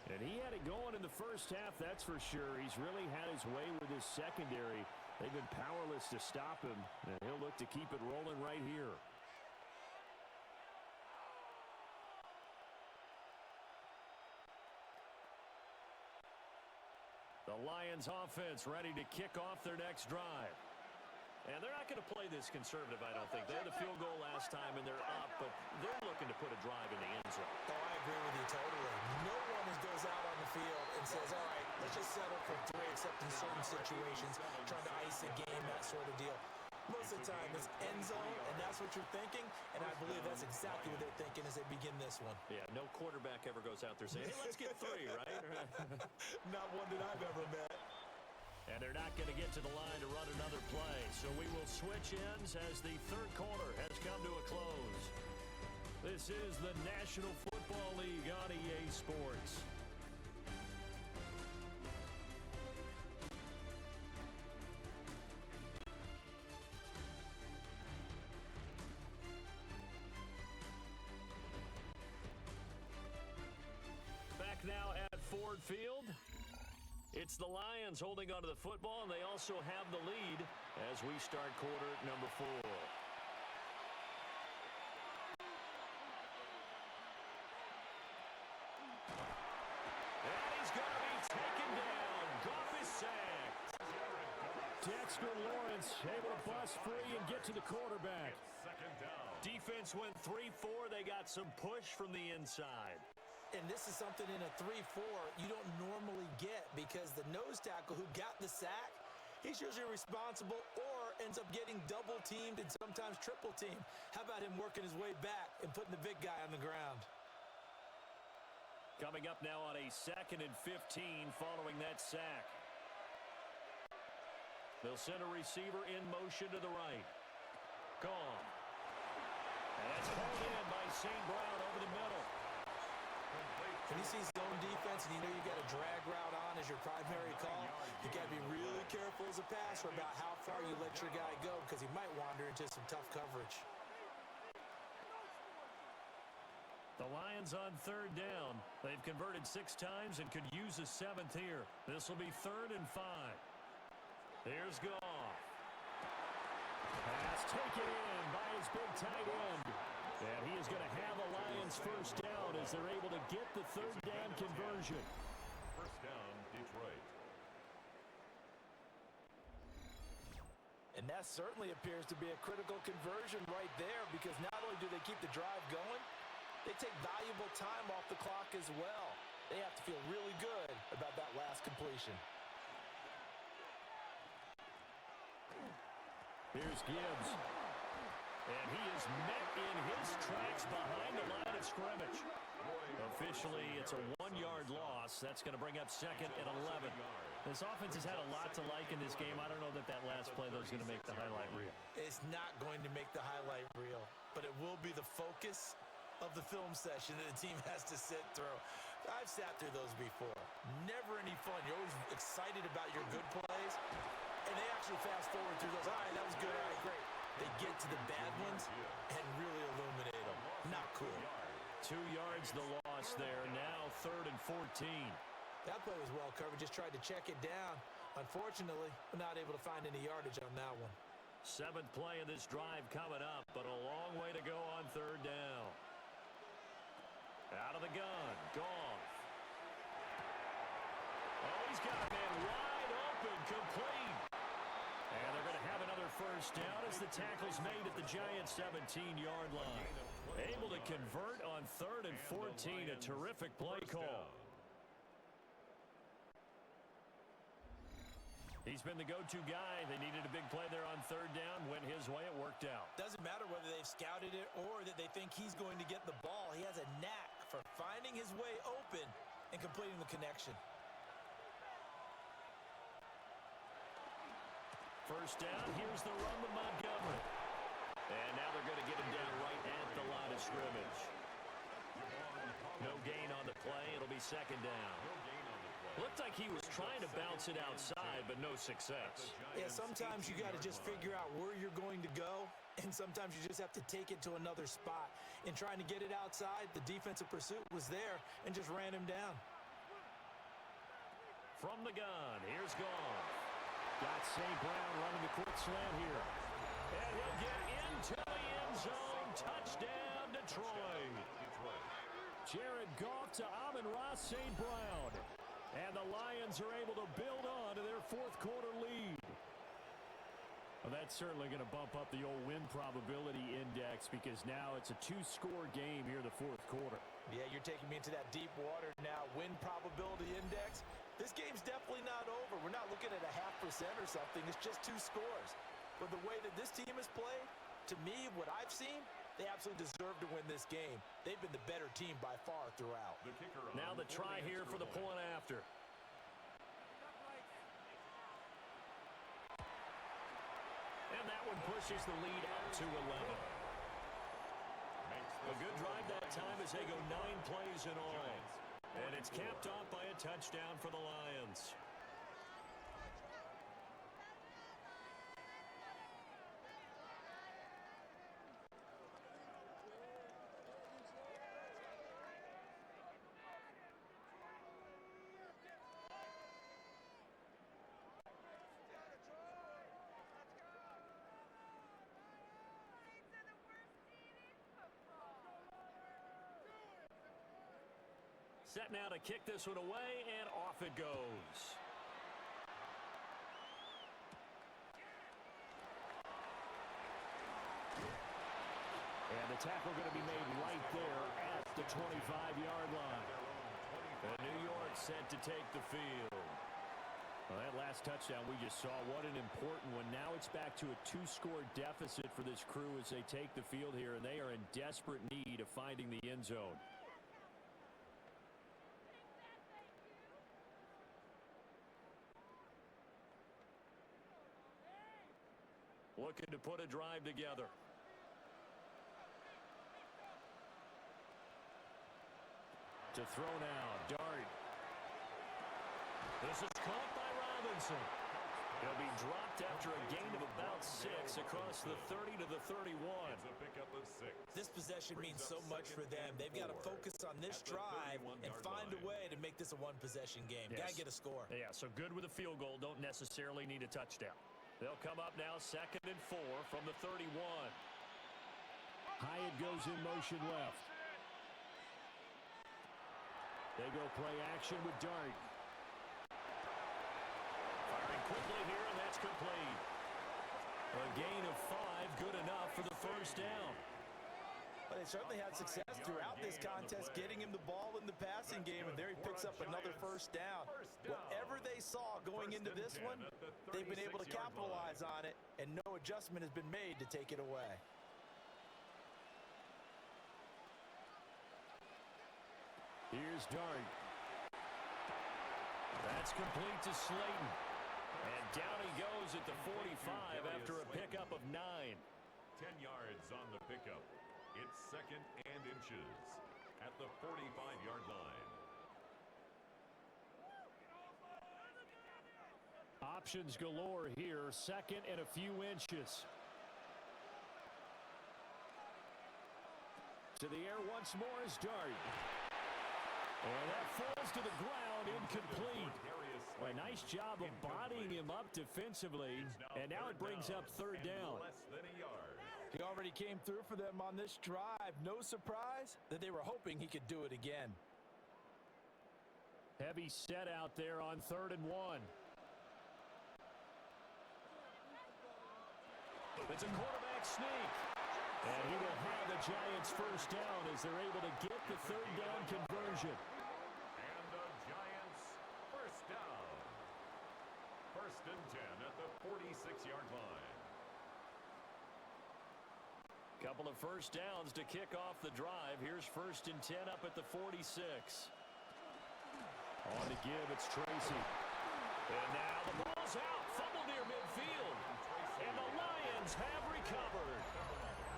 Speaker 6: And he had it going in the first half, that's for sure. He's really had his way with his secondary. They've been powerless to stop him, and he'll look to keep it rolling right here. The Lions offense ready to kick off their next drive. And they're not going to play this conservative, I don't think. They had the field goal last time, and they're up, but they're looking to put a drive in the end zone.
Speaker 2: Oh, I agree with you totally. No one goes out on the field and says, all right, let's just settle for 3, except in certain situations, trying to ice a game, that sort of deal. Most of the time, it's end zone, and that's what you're thinking, and I believe that's exactly what they're thinking as they begin this one.
Speaker 6: Yeah, no quarterback ever goes out there saying, hey, let's get 3, right?
Speaker 2: Not one that I've ever met.
Speaker 6: And they're not going to get to the line to run another play. So we will switch ends as the 3rd quarter has come to a close. This is the National Football League on EA Sports. Ford Field. It's the Lions holding onto the football, and they also have the lead as we start quarter number 4. And he's going to be taken down. Goff is sacked. Dexter Lawrence able to bust free and get to the quarterback.
Speaker 3: Second down.
Speaker 6: Defense went 3-4. They got some push from the inside.
Speaker 2: And this is something in a 3-4 you don't normally get because the nose tackle who got the sack, he's usually responsible or ends up getting double teamed and sometimes triple teamed. How about him working his way back and putting the big guy on the ground?
Speaker 6: Coming up now on a 2nd and 15 following that sack. They'll send a receiver in motion to the right. Gone. And that's hauled in by St. Brown over the middle.
Speaker 2: When you see zone defense and you know you got a drag route on as your primary call, you got to be really careful as a passer about how far you let your guy go because he might wander into some tough coverage.
Speaker 6: The Lions on 3rd down. They've converted 6 times and could use a 7th here. This will be 3rd and 5. Here's Goff. Pass taken in by his big tight end. And he is going to have a Lions first down as they're able to get the 3rd down conversion.
Speaker 3: First down, Detroit.
Speaker 2: And that certainly appears to be a critical conversion right there because not only do they keep the drive going, they take valuable time off the clock as well. They have to feel really good about that last completion.
Speaker 6: Here's Gibbs. And he is met in his tracks behind the line of scrimmage. Officially, it's a 1-yard loss. That's going to bring up 2nd and 11. This offense has had a lot to like in this game. I don't know that last play, though, is going to make the highlight reel.
Speaker 2: It's not going to make the highlight reel, but it will be the focus of the film session that the team has to sit through. I've sat through those before. Never any fun. You're always excited about your good plays, and they actually fast forward through those. All right, that was good. All right, great. They get to the bad ones and really illuminate them. Not cool.
Speaker 6: 2 yards the loss there. Now 3rd and 14.
Speaker 2: That play was well covered. Just tried to check it down. Unfortunately, we're not able to find any yardage on that one.
Speaker 6: 7th play of this drive coming up, but a long way to go on 3rd down. Out of the gun. Goff. Oh, he's got a man wide open. Complete. And they're going to have another first down as the tackle's made at the Giants' 17-yard line. Able to convert on 3rd and 14. A terrific play call. He's been the go-to guy. They needed a big play there on 3rd down. Went his way. It worked out.
Speaker 2: Doesn't matter whether they've scouted it or that they think he's going to get the ball. He has a knack for finding his way open and completing the connection.
Speaker 6: First down, here's the run with Montgomery. And now they're going to get him down right at the line of scrimmage. No gain on the play. It'll be 2nd down. Looked like he was trying to bounce it outside, but no success.
Speaker 2: Yeah, sometimes you got to just figure out where you're going to go, and sometimes you just have to take it to another spot. In trying to get it outside, the defensive pursuit was there and just ran him down.
Speaker 6: From the gun, here's Goff. Got St. Brown running the quick slant here. And he'll get into the end zone. Touchdown, Detroit. Jared Goff to Amon-Ra St. Brown. And the Lions are able to build on to their 4th quarter lead. Well, that's certainly going to bump up the old win probability index because now it's a 2-score game here in the 4th quarter.
Speaker 2: Yeah, you're taking me into that deep water now. Win probability index. This game's definitely not over. We're not looking at a 0.5% or something. It's just 2 scores. But the way that this team has played, to me, what I've seen, they absolutely deserve to win this game. They've been the better team by far throughout.
Speaker 6: Now the try here for the point after. And that one pushes the lead up to 11. A good drive that time as they go 9 plays in all. And it's capped off by a touchdown for the Lions. Set now to kick this one away, and off it goes. And the tackle going to be made right there at the 25-yard line. And New York set to take the field. Well, that last touchdown we just saw, what an important one. Now it's back to a 2-score deficit for this crew as they take the field here, and they are in desperate need of finding the end zone. Looking to put a drive together. To throw now, Dart. This is caught by Robinson. He'll be dropped after a gain of about 6 across the 30 to the 31.
Speaker 3: It's a pickup of 6.
Speaker 2: This possession means so much for them. They've got to focus on this drive and find a way to make this a one-possession game.
Speaker 6: Yes.
Speaker 2: Got to get a score.
Speaker 6: Yeah, so good with a field goal. Don't necessarily need a touchdown. They'll come up now 2nd and 4 from the 31. Hyatt goes in motion left. They go play action with Dart. Firing quickly here, and that's complete. A gain of 5, good enough for the first down.
Speaker 2: But they certainly had success throughout this contest, getting him the ball in the passing game, and there he picks up another first down. Whatever they saw going into this one, they've been able to capitalize on it, and no adjustment has been made to take it away.
Speaker 6: Here's Dart. That's complete to Slayton. And down he goes at the 45 after a pickup of 9.
Speaker 3: 10 yards on the pickup. It's 2nd and inches at the 45-yard line.
Speaker 6: Options galore here. 2nd and a few inches. To the air once more is Dart. And that falls to the ground, incomplete. A nice job of bodying him up defensively, and now it brings up 3rd down.
Speaker 3: Less than a yard.
Speaker 2: He already came through for them on this drive. No surprise that they were hoping he could do it again.
Speaker 6: Heavy set out there on 3rd and 1. It's a quarterback sneak. And he will have the Giants first down as they're able to get the 3rd down conversion.
Speaker 3: And the Giants first down. 1st and 10 at the 46-yard line.
Speaker 6: Couple of first downs to kick off the drive. Here's 1st and 10 up at the 46. On to give, it's Tracy. And now the ball's out. Fumble near midfield. And the Lions have recovered.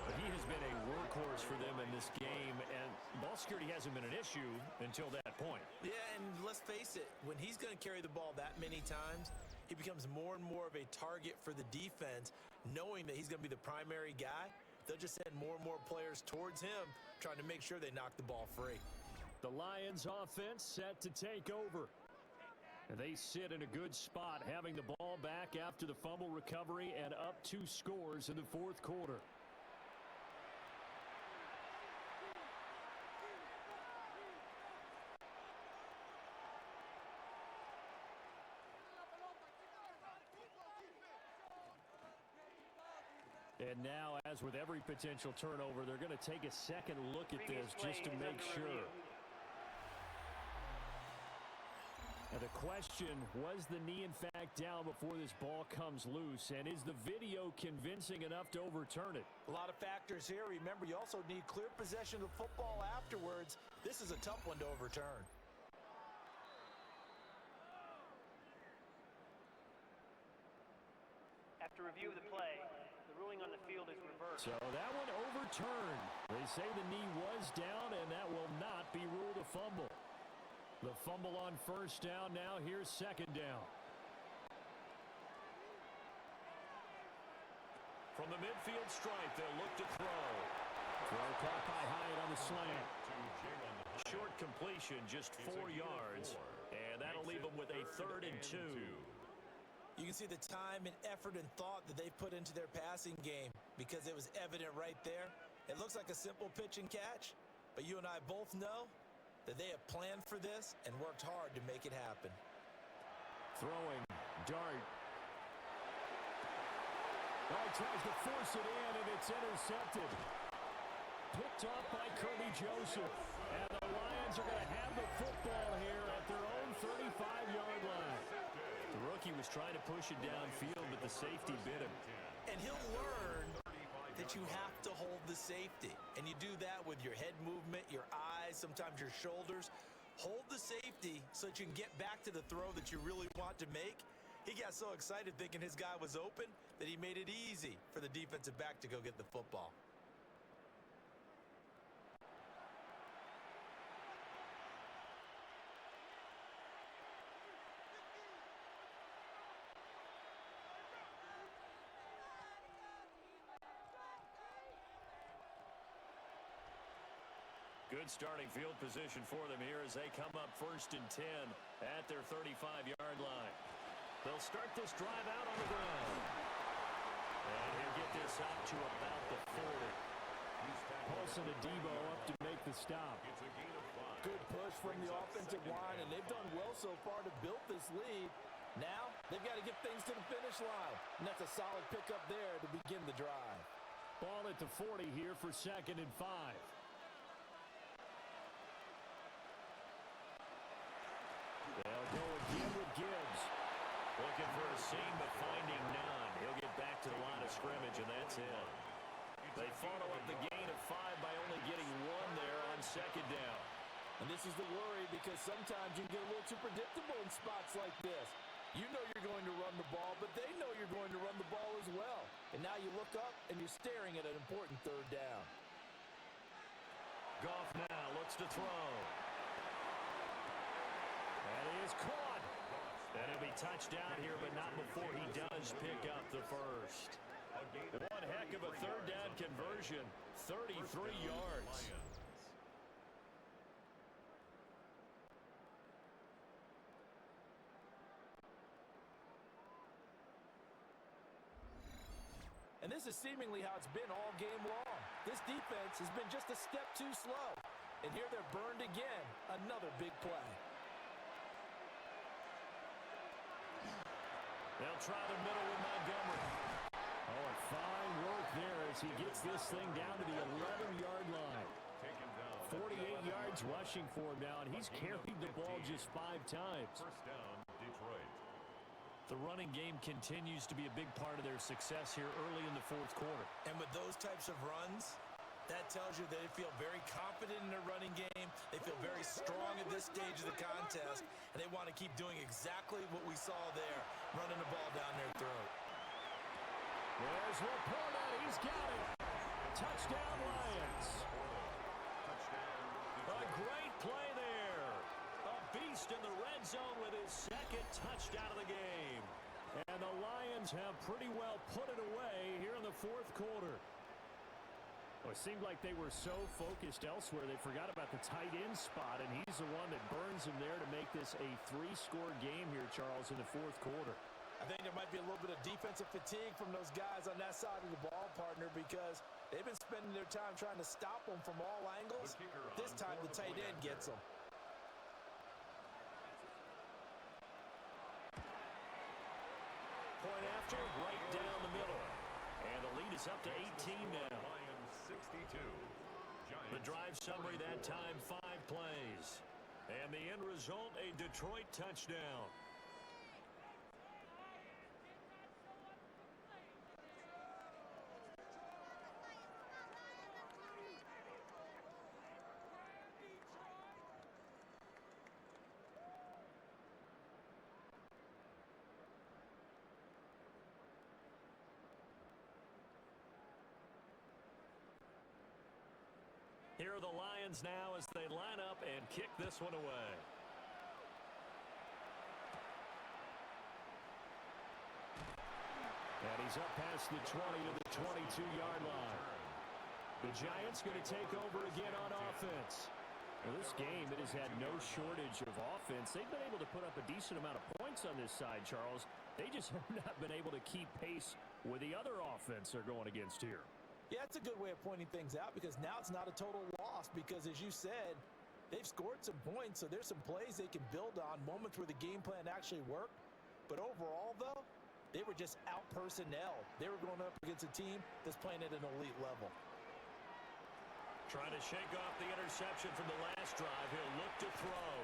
Speaker 6: But he has been a workhorse for them in this game, and ball security hasn't been an issue until that point.
Speaker 2: Yeah, and let's face it, when he's going to carry the ball that many times, he becomes more and more of a target for the defense, knowing that he's going to be the primary guy. They'll just send more and more players towards him, trying to make sure they knock the ball free.
Speaker 6: The Lions offense set to take over. And they sit in a good spot, having the ball back after the fumble recovery and up 2 scores in the 4th quarter. And now, as with every potential turnover, they're going to take a second look at this just to make sure. And the question, was the knee in fact down before this ball comes loose? And is the video convincing enough to overturn it?
Speaker 2: A lot of factors here. Remember, you also need clear possession of the football afterwards. This is a tough one to overturn.
Speaker 4: After review of the play, the ruling on the field is reversed.
Speaker 6: So that one overturned. They say the knee was down, and that will not be ruled a fumble. The fumble on first down now. Here's 2nd down. From the midfield stripe, they'll look to throw. Throw caught by Hyatt on the slant. Short completion, just 4 yards. And that'll leave them with a 3rd and 2.
Speaker 2: You can see the time and effort and thought that they put into their passing game because it was evident right there. It looks like a simple pitch and catch, but you and I both know that they have planned for this and worked hard to make it happen.
Speaker 6: Throwing, dart. Oh, tries to force it in, and it's intercepted. Picked off by Kirby Joseph. And the Lions are going to have the football here at their own 35-yard line. The rookie was trying to push it downfield, but the safety bit him.
Speaker 2: And he'll learn that you have to hold the safety. And you do that with your head movement, your eyes, sometimes your shoulders. Hold the safety so that you can get back to the throw that you really want to make. He got so excited thinking his guy was open that he made it easy for the defensive back to go get the football.
Speaker 6: Good starting field position for them here as they come up 1st and 10 at their 35-yard line. They'll start this drive out on the ground. And he'll get this out to about the 40. Paulson and Debo up to make the stop.
Speaker 2: Good push from the offensive line, and they've done well so far to build this lead. Now, they've got to get things to the finish line. And that's a solid pickup there to begin the drive.
Speaker 6: Ball at the 40 here for 2nd and 5. They'll go again with Gibbs. Looking for a seam, but finding none. He'll get back to the line of scrimmage, and that's it. They follow up the gain of 5 by only getting 1 there on 2nd down.
Speaker 2: And this is the worry because sometimes you can get a little too predictable in spots like this. You know you're going to run the ball, but they know you're going to run the ball as well. And now you look up, and you're staring at an important 3rd down.
Speaker 6: Goff now looks to throw. And he is caught. And he'll be touchdown here, but not before he does pick up the first. One heck of a 3rd down conversion. 33 yards.
Speaker 2: And this is seemingly how it's been all game long. This defense has been just a step too slow. And here they're burned again. Another big play.
Speaker 6: They'll try the middle with Montgomery. Oh, and fine work there as he gets this thing down to the 11-yard line. 48 yards rushing for him now, and he's carried the ball just 5 times.
Speaker 3: First down, Detroit.
Speaker 6: The running game continues to be a big part of their success here early in the 4th quarter.
Speaker 2: And with those types of runs, that tells you they feel very confident in their running game. They feel very strong at this stage of the contest, and they want to keep doing exactly what we saw there, running the ball down their throat.
Speaker 6: There's Laporta. He's got it. Touchdown, Lions. A great play there. A beast in the red zone with his 2nd touchdown of the game. And the Lions have pretty well put it away here in the 4th quarter. Well, it seemed like they were so focused elsewhere they forgot about the tight end spot, and he's the one that burns them there to make this a 3-score game here, Charles, in the 4th quarter.
Speaker 2: I think there might be a little bit of defensive fatigue from those guys on that side of the ball, partner, because they've been spending their time trying to stop them from all angles. This time the tight end gets them.
Speaker 6: Point after, right down the middle. And the lead is up to 18 now.
Speaker 3: Lions 62.
Speaker 6: The drive summary that time, 5 plays. And the end result, a Detroit touchdown. Here are the Lions now as they line up and kick this one away. And he's up past the 20 to the 22-yard line. The Giants going to take over again on offense. Well, this game, it has had no shortage of offense. They've been able to put up a decent amount of points on this side, Charles. They just have not been able to keep pace with the other offense they're going against here.
Speaker 2: Yeah, it's a good way of pointing things out because now it's not a total loss because, as you said, They've scored some points, so there's some plays they can build on, moments where the game plan actually worked. But overall, though, they were just out-personnel. They were going up against a team that's playing at an elite level.
Speaker 6: Trying to shake off the interception from the last drive. He'll look to throw.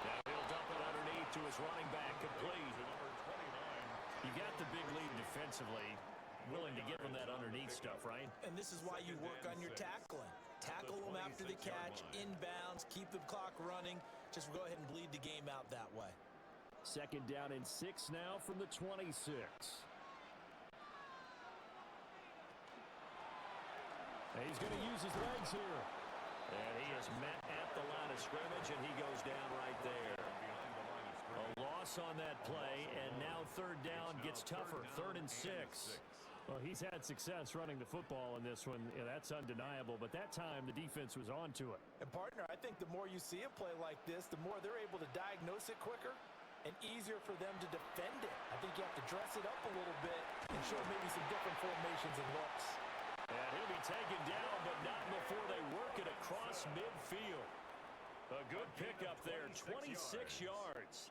Speaker 6: Now he'll dump it underneath to his running back, complete. You got the big lead defensively. Willing to give him that underneath stuff, right?
Speaker 2: And this is why you work on your tackling. Tackle them after the catch, inbounds, keep the clock running. Just go ahead and bleed the game out that way.
Speaker 6: Second down and 6 now from the 26. He's going to use his legs here. And he is met at the line of scrimmage, and he goes down right there. A loss on that play, and now third down gets tougher. 3rd and 6.
Speaker 1: Well, he's had success running the football in this one. Yeah, that's undeniable. But that time, the defense was on to it.
Speaker 2: And, partner, I think the more you see a play like this, the more they're able to diagnose it quicker and easier for them to defend it. I think you have to dress it up a little bit and show maybe some different formations and looks.
Speaker 6: And he'll be taken down, but not before they work it across midfield. A good pickup there, 26 yards.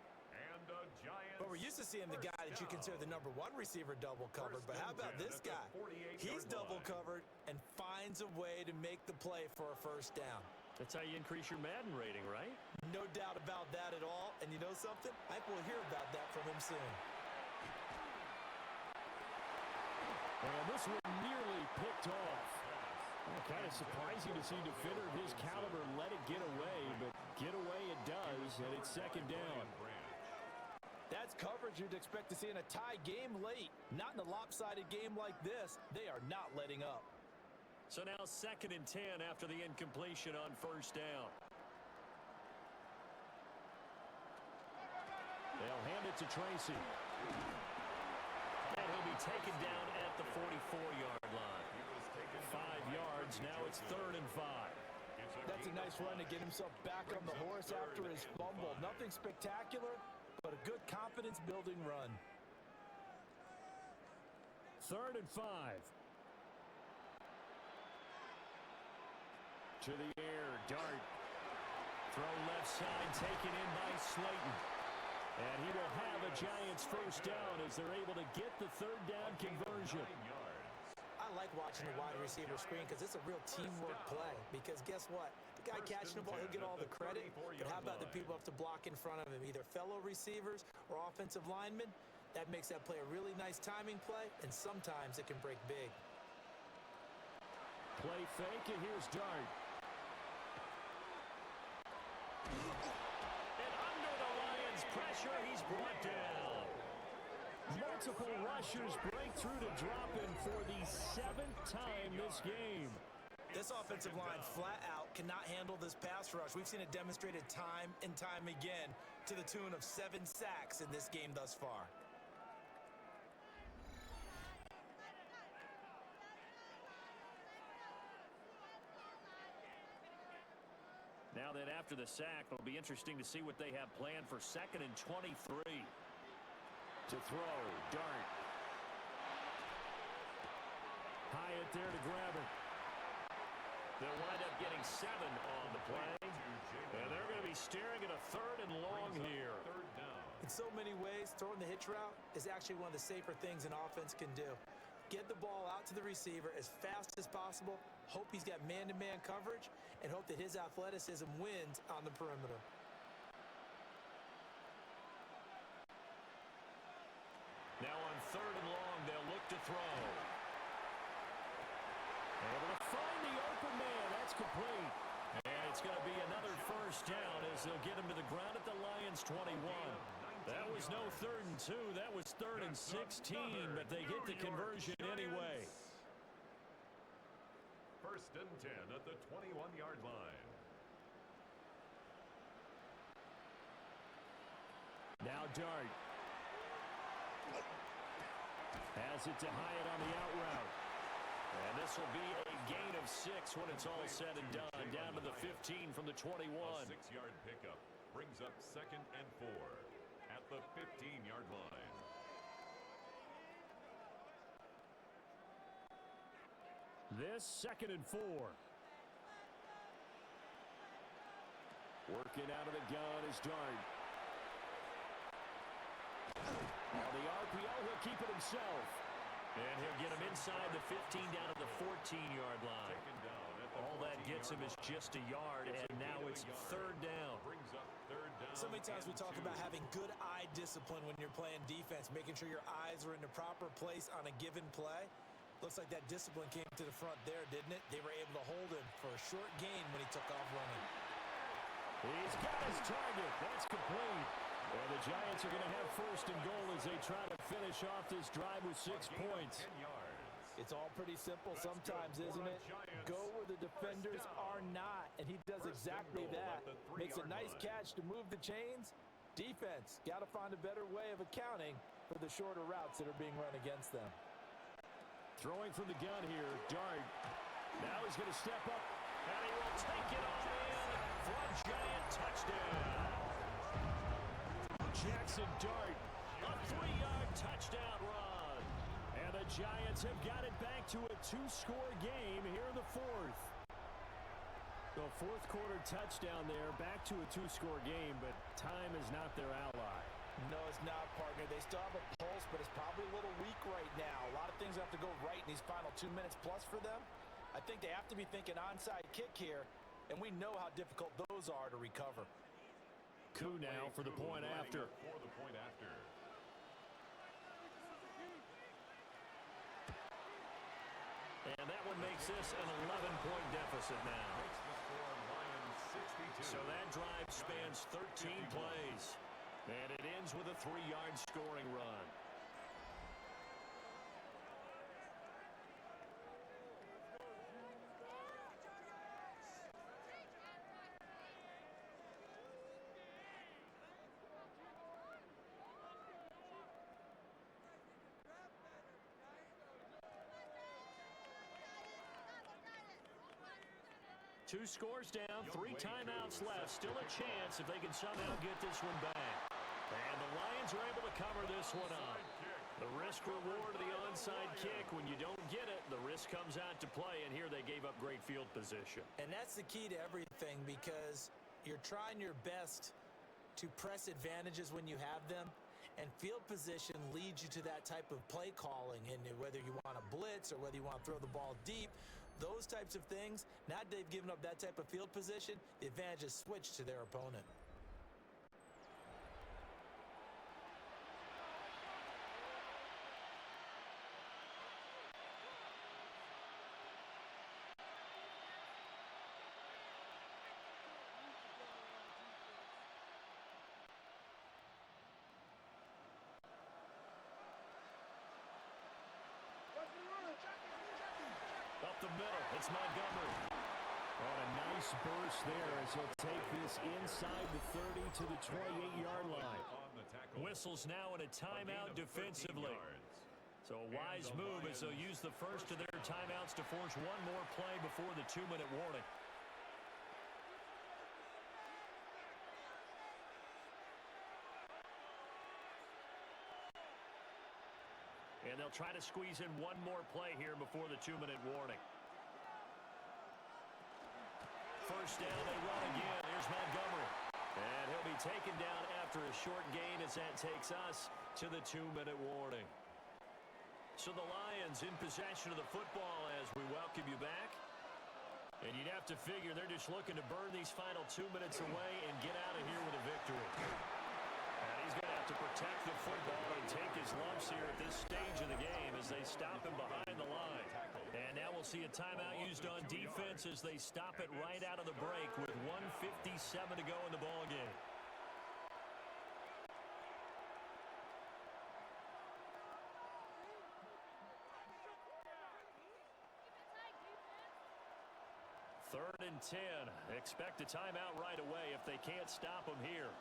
Speaker 2: But we're used to seeing the guy that you consider the number 1 receiver double covered. But how about this guy? He's double covered and finds a way to make the play for a first down.
Speaker 6: That's how you increase your Madden rating, right?
Speaker 2: No doubt about that at all. And you know something? I think we'll hear about that from him soon.
Speaker 1: And this one nearly picked off. Well, kind of surprising to see a defender of his caliber let it get away, but get away it does, and it's second down.
Speaker 2: That's coverage you'd expect to see in a tie game late. Not in a lopsided game like this. They are not letting up.
Speaker 6: So now 2nd and 10 after the incompletion on first down.
Speaker 1: They'll hand it to Tracy.
Speaker 6: And he'll be taken down at the 44-yard line. 5 yards, now it's 3rd and 5.
Speaker 2: That's a nice run to get himself back on the horse after his fumble. Nothing spectacular, but a good confidence-building run.
Speaker 1: 3rd and 5. To the air, Dart.
Speaker 6: Throw left side, taken in by Slayton. And he will have a Giants first down as they're able to get the 3rd down conversion.
Speaker 2: I like watching the wide receiver screen because it's a real teamwork play. Because guess what? The guy catching the ball, he'll get all the credit. But how about the people up to block in front of him? Either fellow receivers or offensive linemen. That makes that play a really nice timing play, and sometimes it can break big.
Speaker 1: Play fake, and here's Dart.
Speaker 6: And under the Lions' pressure, he's brought down.
Speaker 1: Multiple rushers break through to drop in for the 7th time this game.
Speaker 2: This offensive line flat out cannot handle this pass rush. We've seen it demonstrated time and time again to the tune of 7 sacks in this game thus far.
Speaker 6: Now then, after the sack, it'll be interesting to see what they have planned for 2nd and 23.
Speaker 1: To throw, Dart. Hyatt there to grab it.
Speaker 6: They'll wind up getting 7 on the play. And they're going to be staring at a 3rd and long here.
Speaker 2: In so many ways, throwing the hitch route is actually one of the safer things an offense can do. Get the ball out to the receiver as fast as possible, hope he's got man-to-man coverage, and hope that his athleticism wins on the perimeter.
Speaker 6: Now on 3rd and long, they'll look to throw.
Speaker 1: Able to find the open man. That's complete.
Speaker 6: And it's going to be another first down as they'll get him to the ground at the Lions' 21. That was no 3rd and 2. That was 3rd and 16, but they get the conversion anyway.
Speaker 3: 1st and 10 at the 21-yard line.
Speaker 1: Now Dart. Has it to Hyatt on the out route.
Speaker 6: And this will be a gain of 6 when it's all said and done. Down to the 15 from the 21.
Speaker 3: A 6-yard pickup brings up 2nd and 4 at the 15-yard line.
Speaker 1: This 2nd and 4.
Speaker 6: Working out of the gun is Dart. Now the RPO, he'll keep it himself.
Speaker 1: And he'll get him inside the 15 down to the 14-yard line. All that gets him is just a yard, and now it's third down.
Speaker 2: So many times we talk about having good eye discipline when you're playing defense, making sure your eyes are in the proper place on a given play. Looks like that discipline came to the front there, didn't it? They were able to hold him for a short gain when he took off running.
Speaker 6: He's got his target. That's complete. And the Giants are going to have first and goal as they try to finish off this drive with 6 points.
Speaker 2: It's all pretty simple sometimes, isn't it? Go where the defenders are not, and he does exactly that. Makes a nice catch to move the chains. Defense, got to find a better way of accounting for the shorter routes that are being run against them.
Speaker 6: Throwing from the gun here, Dart. Now he's going to step up, and he will take it on in for a Giant touchdown. Jackson Dart, a 3-yard touchdown run. And the Giants have got it back to a 2-score game here in the fourth. The fourth quarter touchdown there, back to a 2-score game, but time is not their ally.
Speaker 2: No, it's not, partner. They still have a pulse, but it's probably a little weak right now. A lot of things have to go right in these final 2 minutes plus for them. I think they have to be thinking onside kick here, and we know how difficult those are to recover.
Speaker 6: Coup now for the point after.
Speaker 1: And that one makes this an 11-point deficit now. So that drive spans 13 plays. And it ends with a 3-yard scoring run. Two scores down, 3 timeouts left. Still a chance if they can somehow get this one back. And the Lions are able to cover this one up. The risk-reward of the onside kick, when you don't get it, the risk comes out to play, and here they gave up great field position.
Speaker 2: And that's the key to everything, because you're trying your best to press advantages when you have them, and field position leads you to that type of play calling, and whether you want to blitz or whether you want to throw the ball deep, those types of things, now that they've given up that type of field position, the advantage is switched to their opponent.
Speaker 1: Up the middle, it's Montgomery.
Speaker 6: And a nice burst there as he'll take this inside the 30 to the 28-yard line.
Speaker 1: Whistles now in a timeout defensively. So a wise move as they'll use the first of their timeouts to force one more play before the 2-minute warning. And they'll try to squeeze in one more play here before the 2-minute warning. First down, they run again. Here's Montgomery. And he'll be taken down after a short gain as that takes us to the 2-minute warning. So the Lions in possession of the football as we welcome you back. And you'd have to figure they're just looking to burn these final 2 minutes away and get out of here with a victory. And he's going to have to protect the football and take his lumps here at this stage of the game as they stop him behind the line. And now we'll see a timeout used on defense as they stop it right out of the break with 1:57 to go in the ballgame. Third and 10. Expect a timeout right away if they can't stop him here.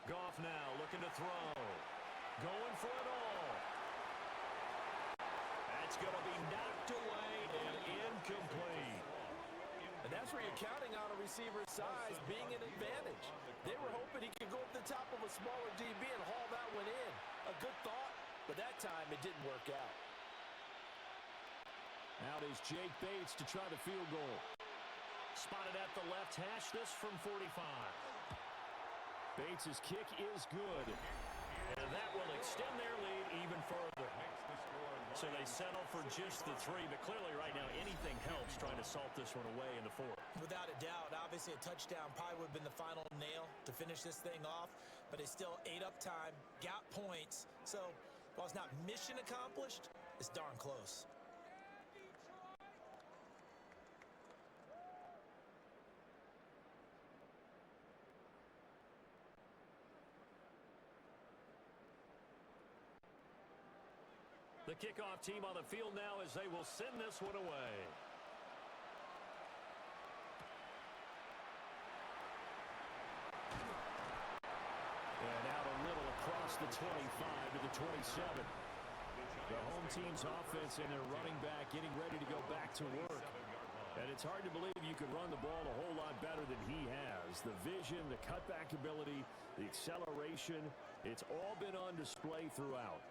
Speaker 1: Goff now looking to throw. Going for it all. That's going to be knocked away and incomplete.
Speaker 2: And that's where you're counting on a receiver's size being an advantage. They were hoping he could go up the top of a smaller DB and haul that one in. A good thought, but that time it didn't work out.
Speaker 6: Out is Jake Bates to try the field goal.
Speaker 1: Spotted at the left hash, this from 45.
Speaker 6: Bates' kick is good.
Speaker 1: And that will extend their lead even further. So they settle for just the 3, but clearly right now anything helps trying to salt this one away in the 4th.
Speaker 2: Without a doubt, obviously a touchdown probably would have been the final nail to finish this thing off, but they still ate up time, got points. So while it's not mission accomplished, it's darn close.
Speaker 1: The kickoff team on the field now as they will send this one away. And out a little across the 25 to the 27. The home team's offense and their running back getting ready to go back to work. And it's hard to believe you could run the ball a whole lot better than he has. The vision, the cutback ability, the acceleration, it's all been on display throughout.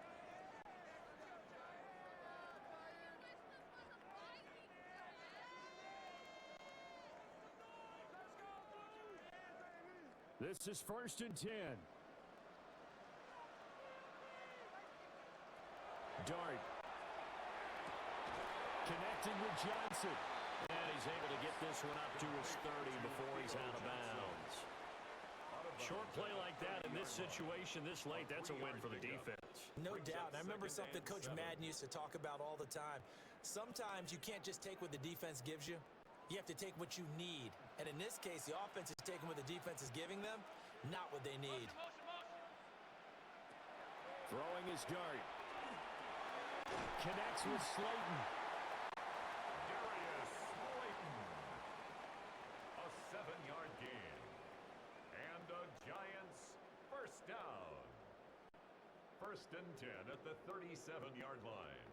Speaker 1: This is 1st and 10. Dart. Connecting with Johnson. And he's able to get this one up to his 30 before he's out of bounds. Short play like that in this situation this late, that's a win for the defense.
Speaker 2: No doubt. I remember something Coach Madden used to talk about all the time. Sometimes you can't just take what the defense gives you. You have to take what you need. And in this case, the offense is taking what the defense is giving them, not what they need.
Speaker 6: Throwing his dart. Connects with Slayton.
Speaker 3: Darius Slayton. A 7-yard gain. And the Giants first down. 1st and 10 at the 37-yard line.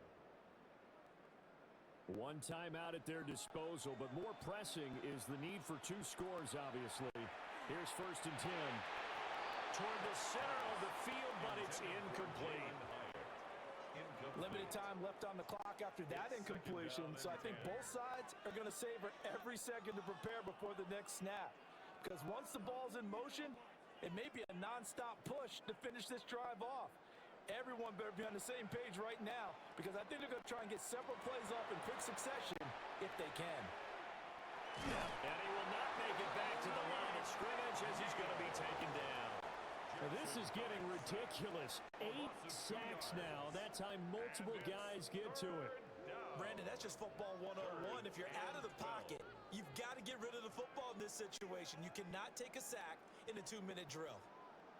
Speaker 6: One timeout at their disposal, but more pressing is the need for 2 scores, obviously. Here's 1st and 10.
Speaker 1: Toward the center of the field, but it's incomplete.
Speaker 2: Limited time left on the clock after that incompletion, so I think both sides are going to savor every second to prepare before the next snap. Because once the ball's in motion, it may be a nonstop push to finish this drive off. Everyone better be on the same page right now, because I think they're going to try and get several plays off in quick succession if they can.
Speaker 1: And he will not make it back to the line of scrimmage as he's going to be taken down.
Speaker 6: Now, this is getting ridiculous. 8 sacks now. That's how multiple guys get to it.
Speaker 2: Brandon, that's just football 101. If you're out of the pocket, you've got to get rid of the football in this situation. You cannot take a sack in a 2-minute drill.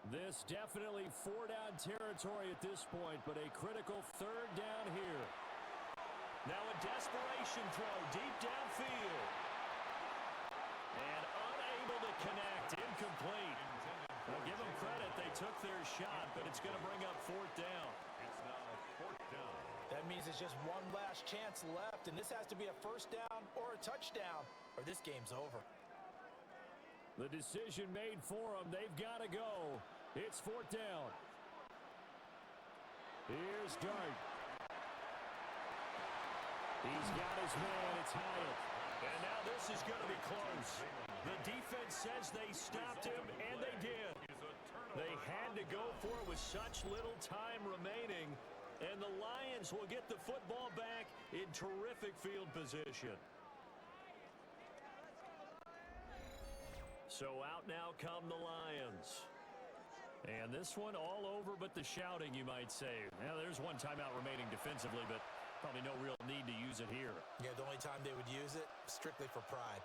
Speaker 6: This definitely 4-down territory at this point, but a critical 3rd down here.
Speaker 1: Now a desperation throw deep downfield. And unable to connect. Incomplete. Well, give them credit. They took their shot, but it's going to bring up 4th down.
Speaker 3: It's now 4th down.
Speaker 2: That means it's just one last chance left, and this has to be a 1st down or a touchdown, or this game's over.
Speaker 6: The decision made for them. They've got to go. It's 4th down. Here's Dart. He's got his man. It's Hyatt.
Speaker 1: And now this is going to be close. The defense says they stopped him, and they did. They had to go for it with such little time remaining, and the Lions will get the football back in terrific field position. So out now come the Lions. And this one all over but the shouting, you might say. Now, there's one timeout remaining defensively, but probably no real need to use it here.
Speaker 2: Yeah, the only time they would use it, strictly for pride.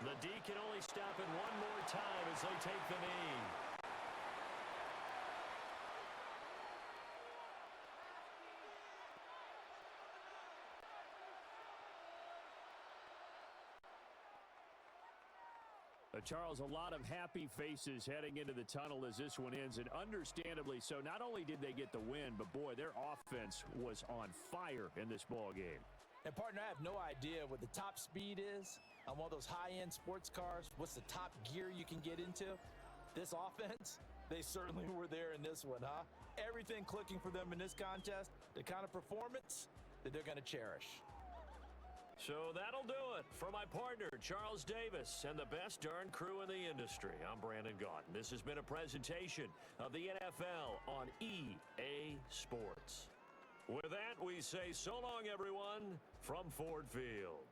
Speaker 1: The D can only stop it one more time as they take the knee.
Speaker 6: Charles, a lot of happy faces heading into the tunnel as this one ends, and understandably so. Not only did they get the win, but boy, their offense was on fire in this ball game.
Speaker 2: And, partner, I have no idea what the top speed is on one of those high-end sports cars. What's the top gear you can get into? This offense, they certainly were there in this one, huh? Everything clicking for them in this contest, the kind of performance that they're going to cherish.
Speaker 6: So that'll do it for my partner, Charles Davis, and the best darn crew in the industry. I'm Brandon Gaudin. This has been a presentation of the NFL on EA Sports. With that, we say so long, everyone, from Ford Field.